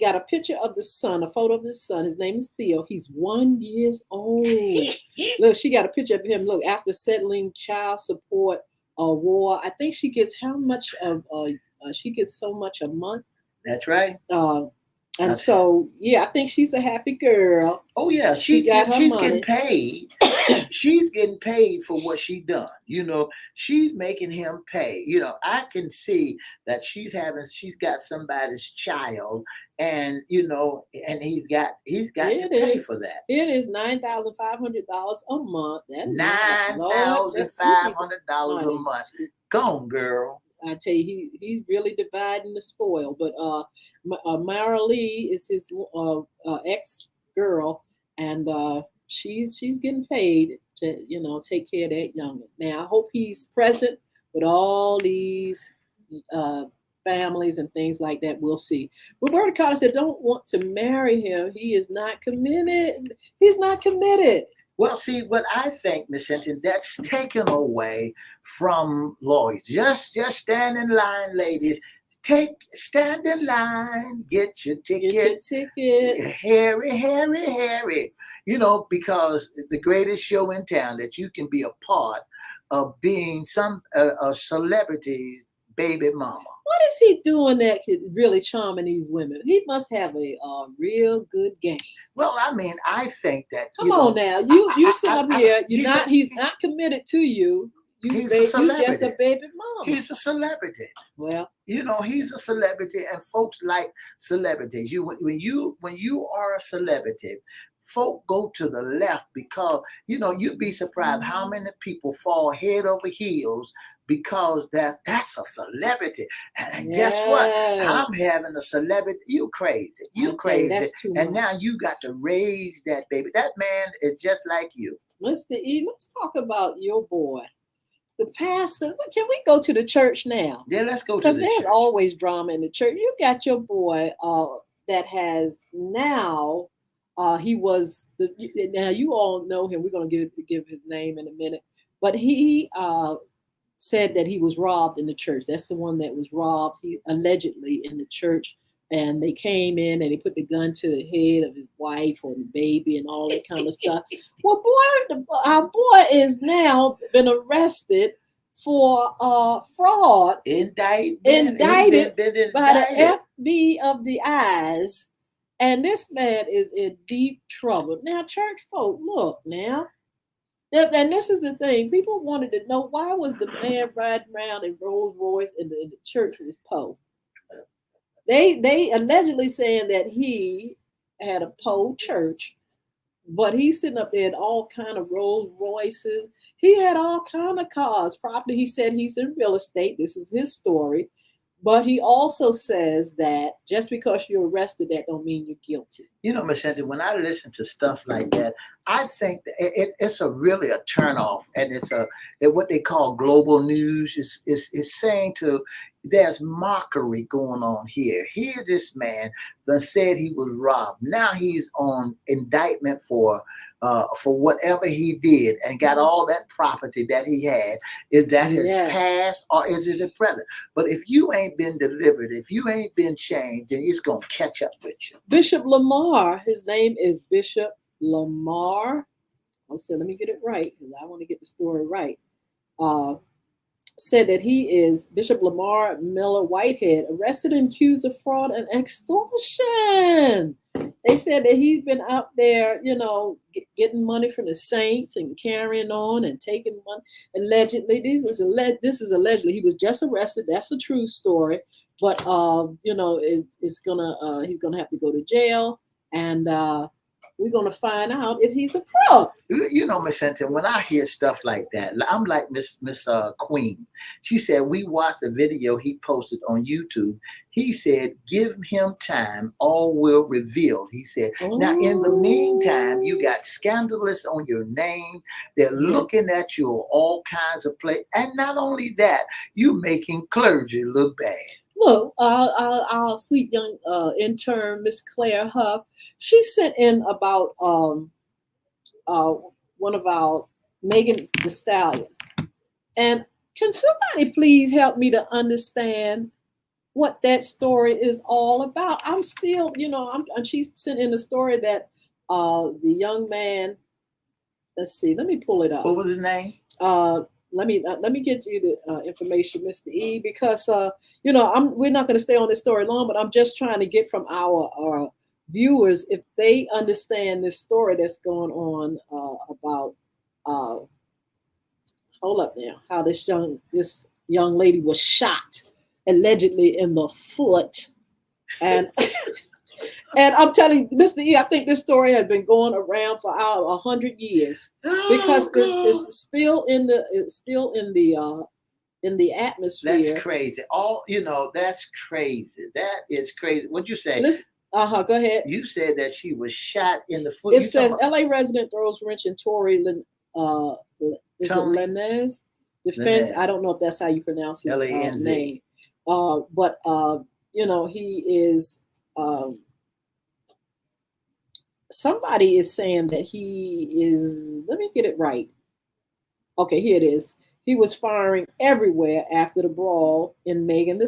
Speaker 2: Got a picture of the son, a photo of his son. His name is Theo. He's 1 year old. Look, she got a picture of him. Look, after settling child support war, I think she gets how much of? She gets so much a month.
Speaker 1: That's right.
Speaker 2: And so, yeah, I think she's a happy girl.
Speaker 1: Oh yeah,
Speaker 2: she's
Speaker 1: getting paid. She's getting paid for what she done. She's making him pay. I can see that she's got somebody's child, and and he's got to pay for that.
Speaker 2: It is $9,500 a month.
Speaker 1: $9,500 a month. Gone, girl.
Speaker 2: I tell you, he's really dividing the spoil. But Mara Lee is his ex-girl, and she's getting paid to take care of that youngin. Now I hope he's present with all these families and things like that. We'll see. Roberta Carter said, "Don't want to marry him. He is not committed. He's not committed."
Speaker 1: Well, see, what I think, Miss Hinton, that's taken away from lawyers. Just stand in line, ladies. Stand in line, get your ticket. Harry. Because the greatest show in town that you can be a part of being a celebrity baby mama.
Speaker 2: What is he doing that really charming these women? He must have a real good game.
Speaker 1: Well, I mean, I think that.
Speaker 2: Come on now, you sit up here. He's not committed to you.
Speaker 1: He's a celebrity.
Speaker 2: You're just a baby mama.
Speaker 1: He's a celebrity.
Speaker 2: Well,
Speaker 1: he's a celebrity, and folks like celebrities. When you are a celebrity, folk go to the left because you'd be surprised how many people fall head over heels because that's a celebrity. And guess what? I'm having a celebrity. You crazy. You crazy.
Speaker 2: That's too much.
Speaker 1: And now you got to raise that baby. That man is just like you.
Speaker 2: Let's talk about your boy. The pastor. Can we go to the church now?
Speaker 1: Yeah, let's go to the church.
Speaker 2: Because there's always drama in the church. You got your boy that has now, he was, now you all know him. We're going to give his name in a minute. But he said that he was robbed in the church. That's the one that was robbed, he allegedly, in the church. And they came in and they put the gun to the head of his wife or the baby and all that kind of stuff. Well, our boy is now been arrested for fraud. Indicted by the FBI of the eyes. And this man is in deep trouble. Now, church folk, look now. And this is the thing. People wanted to know, why was the man riding around in Rolls Royce and the church was poor? They allegedly saying that he had a poor church, but he's sitting up there in all kind of Rolls Royces. He had all kind of cars, property. He said he's in real estate. This is his story. But he also says that just because you're arrested, that don't mean you're guilty.
Speaker 1: Ms. Hinton, when I listen to stuff like that, I think that it's really a turnoff, and it's what they call global news. Is saying to there's mockery going on here. Here, this man that said he was robbed. Now he's on indictment for whatever he did and got all that property that he had. Is that his past or is it his present? But if you ain't been delivered, if you ain't been changed, then it's gonna catch up with you.
Speaker 2: Bishop Lamar, his name is Bishop Lamar. I'll say, let me get it right because I want to get the story right. Said that he is Bishop Lamar Miller Whitehead, arrested and accused of fraud and extortion. They said that he's been out there, getting money from the saints and carrying on and taking money. Allegedly, this is allegedly. He was just arrested. That's a true story. But he's gonna have to go to jail, and we're gonna find out if he's a crook.
Speaker 1: Miss Hinton, when I hear stuff like that, I'm like Miss Queen. She said we watched a video he posted on YouTube. He said, "Give him time, all will reveal." He said, Now in the meantime, you got scandalous on your name. They're looking at you all kinds of places, and not only that, you making clergy look bad.
Speaker 2: Look, our sweet young intern, Miss Claire Huff, she sent in about one of our Megan Thee Stallion. And can somebody please help me to understand what that story is all about? I'm still, she sent in the story that the young man, let's see, let me pull it up.
Speaker 1: What was his name?
Speaker 2: Let me get you the information, Mr. E, because we're not going to stay on this story long, but I'm just trying to get from our viewers if they understand this story that's going on about hold up now, how this young lady was shot allegedly in the foot, and and I'm telling you, Mr. E, I think this story has been going around for 100 years because it's still in the atmosphere.
Speaker 1: That's crazy. That's crazy. That is crazy. What'd you say?
Speaker 2: Listen, go ahead.
Speaker 1: You said that she was shot in the foot.
Speaker 2: It says LA resident throws wrench in Tory Lanez defense. I don't know if that's how you pronounce his name. But he is. Somebody is saying that he is. Let me get it right. Okay, here it is. He was firing everywhere after the brawl in Megan Thee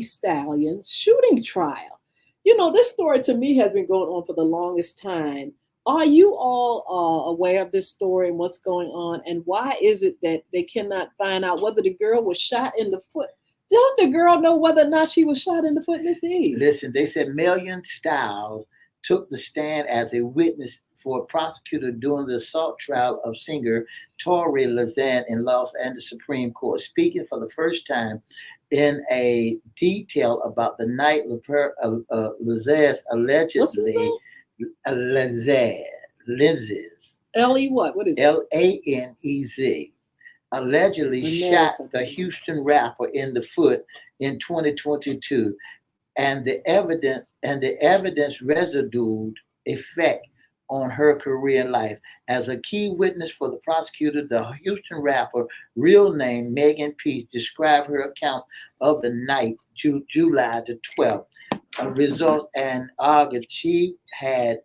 Speaker 2: Stallion shooting trial. This story to me has been going on for the longest time. Are you all aware of this story and what's going on? And why is it that they cannot find out whether the girl was shot in the foot? Don't the girl know whether or not she was shot in the foot, Mr. E?
Speaker 1: Listen, they said Million Styles took the stand as a witness for a prosecutor during the assault trial of singer Tory Lanez in Los Angeles Supreme Court, speaking for the first time in a detail about the night Lanez allegedly Lanez
Speaker 2: L-E what? What is it?
Speaker 1: Lanez allegedly shot the Houston rapper in the foot in 2022, and the evidence residued effect on her career and life. As a key witness for the prosecutor, the Houston rapper, real name Megan Peace, described her account of the night, July the 12th. A result and argued she had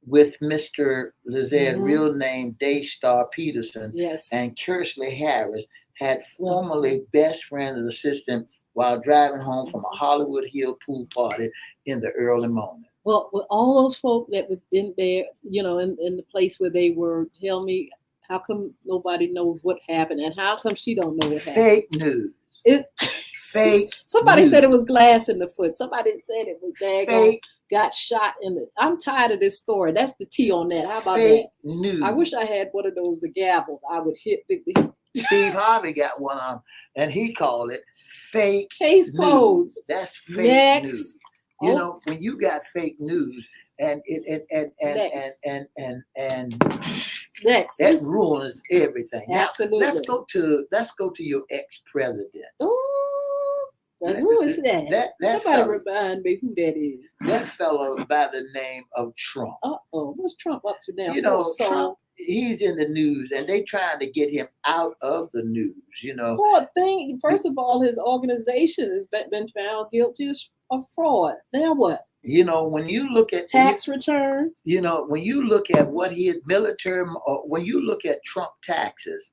Speaker 1: with Mr. Lanez, real name Daystar Peterson, and Kersley Harris, had formerly best friend and assistant while driving home from a Hollywood Hill pool party in the early morning.
Speaker 2: Well, with all those folk that were in there, in the place where they were, tell me, how come nobody knows what happened, and how come she don't know what happened?
Speaker 1: Fake news. Fake.
Speaker 2: Somebody
Speaker 1: news.
Speaker 2: said it was glass in the foot. Somebody said it was
Speaker 1: fake.
Speaker 2: Got shot in the. I'm tired of this story. That's the T on that. How about
Speaker 1: fake
Speaker 2: that?
Speaker 1: News.
Speaker 2: I wish I had one of those gavels. I would hit the.
Speaker 1: Steve Harvey got one on, and he called it fake.
Speaker 2: Case closed.
Speaker 1: News. That's fake
Speaker 2: Next.
Speaker 1: News. When you got fake news, and
Speaker 2: Next.
Speaker 1: That ruins everything.
Speaker 2: Absolutely.
Speaker 1: Now, let's go to your ex-president.
Speaker 2: Oh, who is that? Somebody remind me who that is.
Speaker 1: That fellow by the name of Trump.
Speaker 2: What's Trump up to now?
Speaker 1: he's in the news, and they trying to get him out of the news.
Speaker 2: Poor thing. First of all, his organization has been found guilty of fraud. Now what?
Speaker 1: When you look at
Speaker 2: Tax returns.
Speaker 1: when you look at what he is military, or when you look at Trump taxes,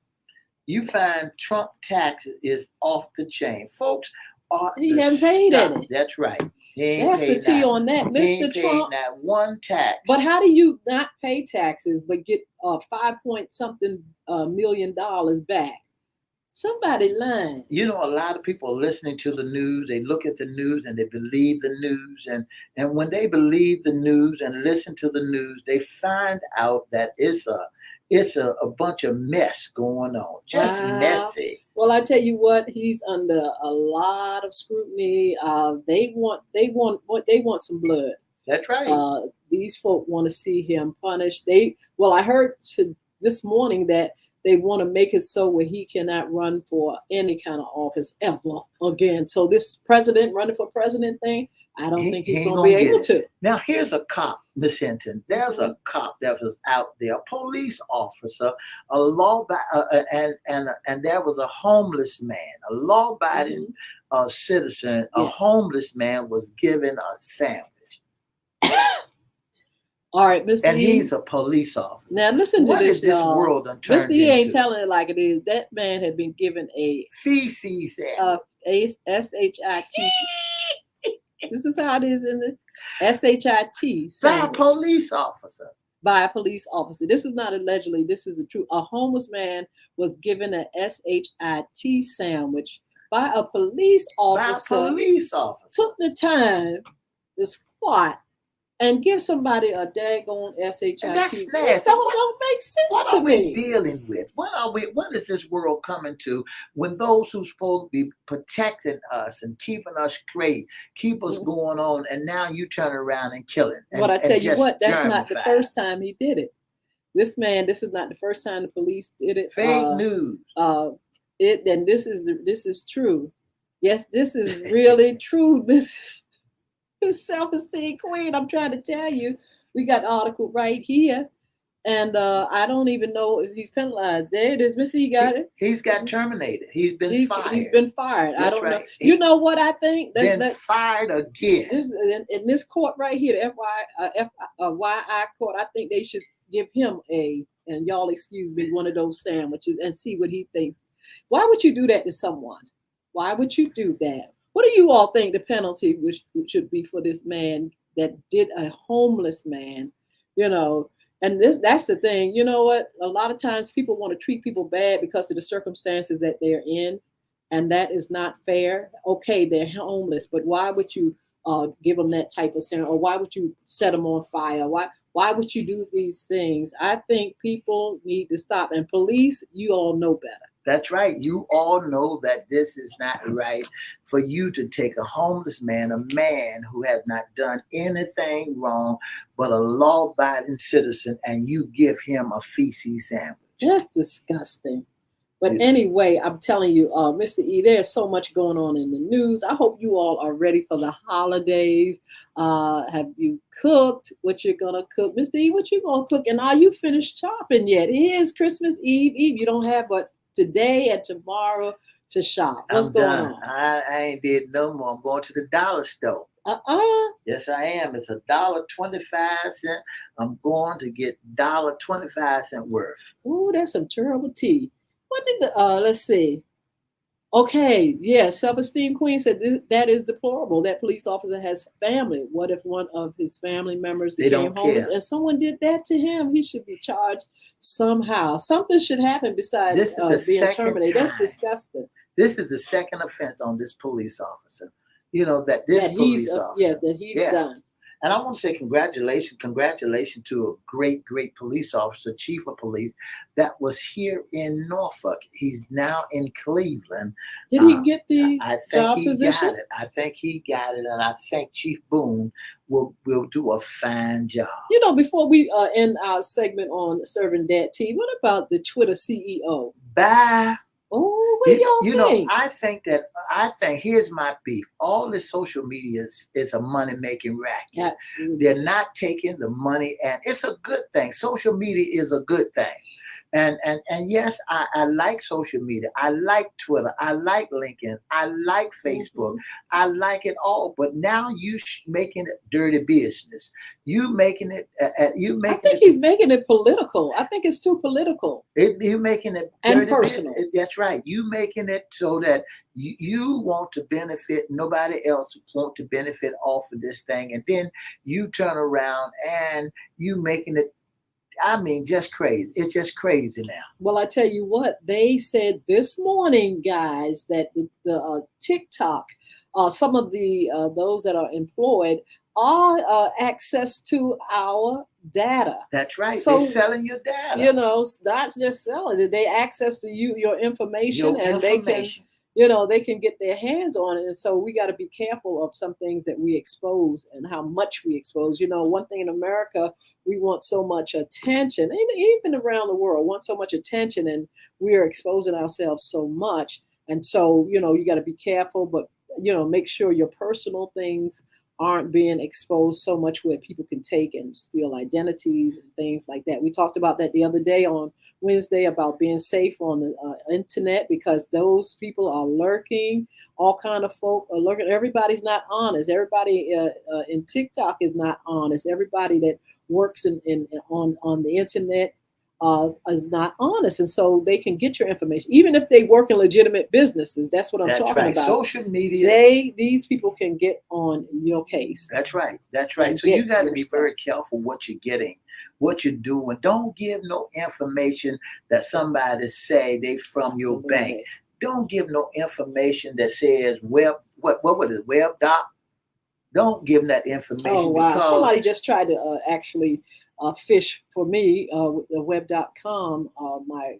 Speaker 1: you find Trump taxes is off the chain, folks.
Speaker 2: He hasn't paid any.
Speaker 1: That's right. He ain't
Speaker 2: That's the
Speaker 1: paid
Speaker 2: T
Speaker 1: not-
Speaker 2: on that,
Speaker 1: he ain't
Speaker 2: Mr.
Speaker 1: paid
Speaker 2: Trump.
Speaker 1: not one tax.
Speaker 2: But how do you not pay taxes but get 5-point-something million dollars back? Somebody lying.
Speaker 1: A lot of people are listening to the news. They look at the news and they believe the news. And when they believe the news and listen to the news, they find out that it's a bunch of mess going on. Just messy.
Speaker 2: Well, I tell you what, he's under a lot of scrutiny. They want some blood.
Speaker 1: That's right.
Speaker 2: These folk want to see him punished. I heard this morning that they want to make it so where he cannot run for any kind of office ever again. So this running for president thing, I don't think he's going to be able to.
Speaker 1: Now, here's a cop, Miss Hinton. There's a cop that was out there, a police officer, and there was a homeless man, a law-abiding citizen. A homeless man was given a sandwich.
Speaker 2: All right, Mr.
Speaker 1: And
Speaker 2: E.
Speaker 1: he's a police officer.
Speaker 2: Now listen to
Speaker 1: what
Speaker 2: this.
Speaker 1: Is this world done turned
Speaker 2: Mr. E ain't
Speaker 1: into?
Speaker 2: telling it like it is. That man had been given a
Speaker 1: feces
Speaker 2: SHIT. This is how it is in the SHIT.
Speaker 1: By a police officer.
Speaker 2: By a police officer. This is not allegedly. This is a true. A homeless man was given a SHIT sandwich by a police officer.
Speaker 1: By a police officer.
Speaker 2: Took the time to squat and give somebody a daggone SHIT.
Speaker 1: And that's nasty.
Speaker 2: It don't make sense
Speaker 1: what
Speaker 2: to
Speaker 1: are
Speaker 2: me.
Speaker 1: We dealing with? What is this world coming to when those who's supposed to be protecting us and keeping us straight, keep us going on, and now you turn around and kill it?
Speaker 2: But I tell you what, that's not the first time he did it. This is not the first time the police did it.
Speaker 1: Fake news.
Speaker 2: This is true. Yes, this is really true, Miss Self-Esteem Queen. I'm trying to tell you, we got the article right here, and I don't even know if he's penalized. There it is, Mr. E got it.
Speaker 1: He's got terminated. He's been fired.
Speaker 2: He's been fired.
Speaker 1: That's
Speaker 2: I don't
Speaker 1: right.
Speaker 2: know. You know what I think?
Speaker 1: Fired again.
Speaker 2: In this court right here, the FYI court, I think they should give him and y'all excuse me, one of those sandwiches and see what he thinks. Why would you do that to someone? Why would you do that? What do you all think the penalty should be for this man that did a homeless man? And that's the thing. You know what? A lot of times people want to treat people bad because of the circumstances that they're in, and that is not fair. Okay, they're homeless, but why would you give them that type of sandwich, or why would you set them on fire? Why would you do these things? I think people need to stop. And police, you all know better.
Speaker 1: That's right. You all know that this is not right for you to take a homeless man, a man who has not done anything wrong, but a law-abiding citizen, and you give him a feces sandwich.
Speaker 2: That's disgusting. But anyway, I'm telling you, Mr. E, there's so much going on in the news. I hope you all are ready for the holidays. Have you cooked what you're going to cook? Mr. E, what you going to cook? And are you finished shopping yet? It is Christmas Eve. You don't have but today and tomorrow to shop. What's going on?
Speaker 1: I ain't did no more. I'm going to the dollar store. Yes, I am. It's $1.25. I'm going to get $1.25 worth.
Speaker 2: Ooh, that's some terrible tea. What did let's see. Okay, yeah, Self-Esteem Queen said that is deplorable. That police officer has family. What if one of his family members became homeless and someone did that to him? He should be charged somehow. Something should happen besides being terminated. That's disgusting.
Speaker 1: This is the second offense on this police officer. That he's
Speaker 2: done.
Speaker 1: And I want to say congratulations to a great, great police officer, chief of police, that was here in Norfolk. He's now in Cleveland.
Speaker 2: Did he get the job position?
Speaker 1: Got it. I think he got it, and I think Chief Boone will do a fine job.
Speaker 2: Before we end our segment on Serving Dad Tea, what about the Twitter CEO?
Speaker 1: Bye.
Speaker 2: Oh, What do y'all think?
Speaker 1: I think here's my beef. All this social media is a money making racket.
Speaker 2: Absolutely.
Speaker 1: They're not taking the money, and it's a good thing. Social media is a good thing. And yes, I like social media. I like Twitter. I like LinkedIn. I like Facebook. I like it all. But now you making it dirty business. You making it. You
Speaker 2: I
Speaker 1: making
Speaker 2: think
Speaker 1: it.
Speaker 2: he's making it political. I think it's too political
Speaker 1: You making it
Speaker 2: and
Speaker 1: dirty
Speaker 2: personal.
Speaker 1: That's right. You making it so that you want to benefit. Nobody else want to benefit off of this thing, and then you turn around and you making it. I mean, just crazy. It's just crazy now.
Speaker 2: Well, I tell you what, they said this morning, guys, that the TikTok, some of the those that are employed are access to our data.
Speaker 1: That's right.
Speaker 2: So,
Speaker 1: they're selling your data.
Speaker 2: Not just selling it. They access to your information,
Speaker 1: Your
Speaker 2: and
Speaker 1: information.
Speaker 2: they can get their hands on it. And so we got to be careful of some things that we expose and how much we expose. One thing in America, we want so much attention, and even around the world, want so much attention, and we are exposing ourselves so much. And so, you got to be careful, but, make sure your personal things aren't being exposed so much where people can take and steal identities and things like that. We talked about that the other day on Wednesday about being safe on the internet, because those people are lurking. All kind of folk are lurking. Everybody's not honest. Everybody in TikTok is not honest. Everybody that works on the internet is not honest, and so they can get your information, even if they work in legitimate businesses. That's what I'm talking
Speaker 1: right.
Speaker 2: about.
Speaker 1: Social media.
Speaker 2: These people can get on your case.
Speaker 1: That's right. That's right. So you got to be very careful what you're getting, what you're doing. Don't give no information that somebody say they from your bank. Don't give no information that says what was it, web doc. Don't give them that information.
Speaker 2: Oh, wow.
Speaker 1: Because
Speaker 2: somebody just tried to actually fish for me with the web.com, my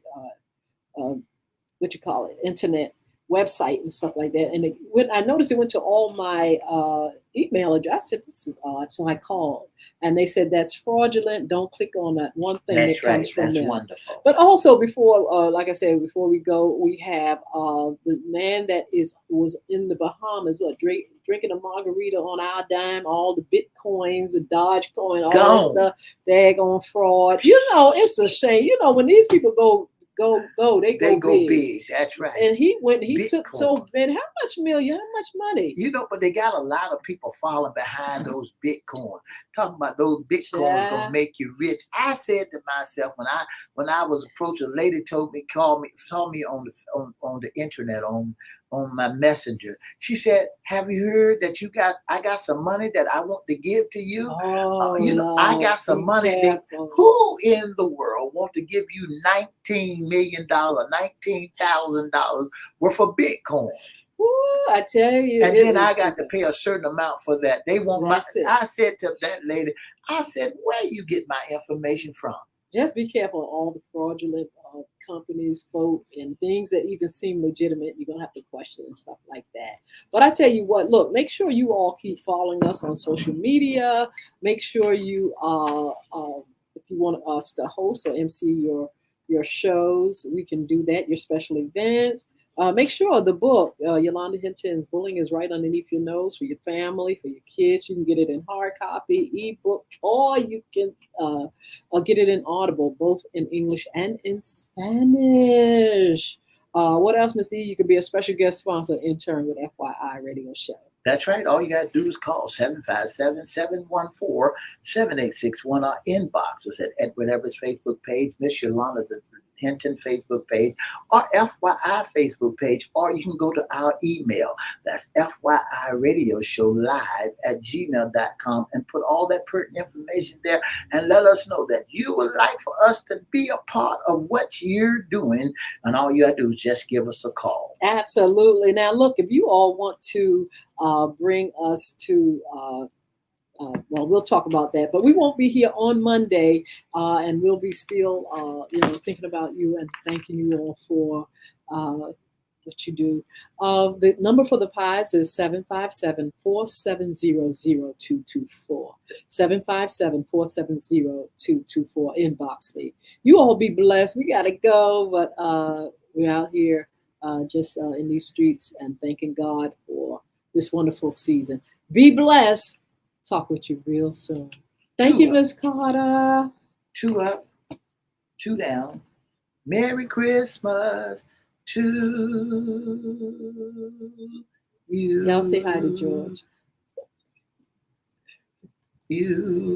Speaker 2: what you call it, internet website and stuff like that. And when I noticed it went to all my email address, I said, this is odd. So I called, and they said, that's fraudulent. Don't click on that one thing that comes from them.
Speaker 1: Wonderful.
Speaker 2: But also before, like I said, before we go, we have the man that was in the Bahamas, drinking a margarita on our dime, all the Bitcoins, the Dogecoin, all that stuff, daggone fraud. It's a shame. When these people go, they go big.
Speaker 1: That's right.
Speaker 2: And he
Speaker 1: Bitcoin.
Speaker 2: took so man, how much money?
Speaker 1: But they got a lot of people falling behind those Bitcoin. Talking about those Bitcoins gonna make you rich. I said to myself when I was approached, a lady saw me on the internet on my messenger. She said, have you heard that I got some money that I want to give to you? I got some money who in the world want to give you $19 million, $19,000 worth of Bitcoin?
Speaker 2: Ooh, I tell you.
Speaker 1: And then I got to pay a certain amount for that. They want I said to that lady, where you get my information from?
Speaker 2: Just be careful of all the fraudulent companies, folk, and things that even seem legitimate. You're going to have to question and stuff like that. But I tell you what, look, make sure you all keep following us on social media. Make sure you, if you want us to host or MC your shows, we can do that, your special events. Make sure the book, Yolanda Hinton's Bullying, is right underneath your nose for your family, for your kids. You can get it in hard copy, ebook, or you can get it in Audible, both in English and in Spanish. What else, Ms. D? You could be a special guest sponsor intern with FYI Radio Show.
Speaker 1: That's right. All you got to do is call 757-714-7861. Our inbox is at Edward Everett's Facebook page, Miss Yolanda the Hinton Facebook page, or FYI Facebook page, or you can go to our email. That's FYIRadiosHowLive@gmail.com and put all that pertinent information there and let us know that you would like for us to be a part of what you're doing. And all you got to do is just give us a call.
Speaker 2: Absolutely. Now, look, if you all want to bring us to we'll talk about that, but we won't be here on Monday, and we'll be still, thinking about you and thanking you all for what you do. The number for the pies is 757-470-0224. 757-470-0224. Inbox me. You all be blessed. We gotta go, but we're out here just in these streets and thanking God for this wonderful season. Be blessed. Talk with you real soon. Thank you, Miss Carter.
Speaker 1: 2 up, 2 down. Merry Christmas to you.
Speaker 2: Y'all say hi to George.
Speaker 1: You.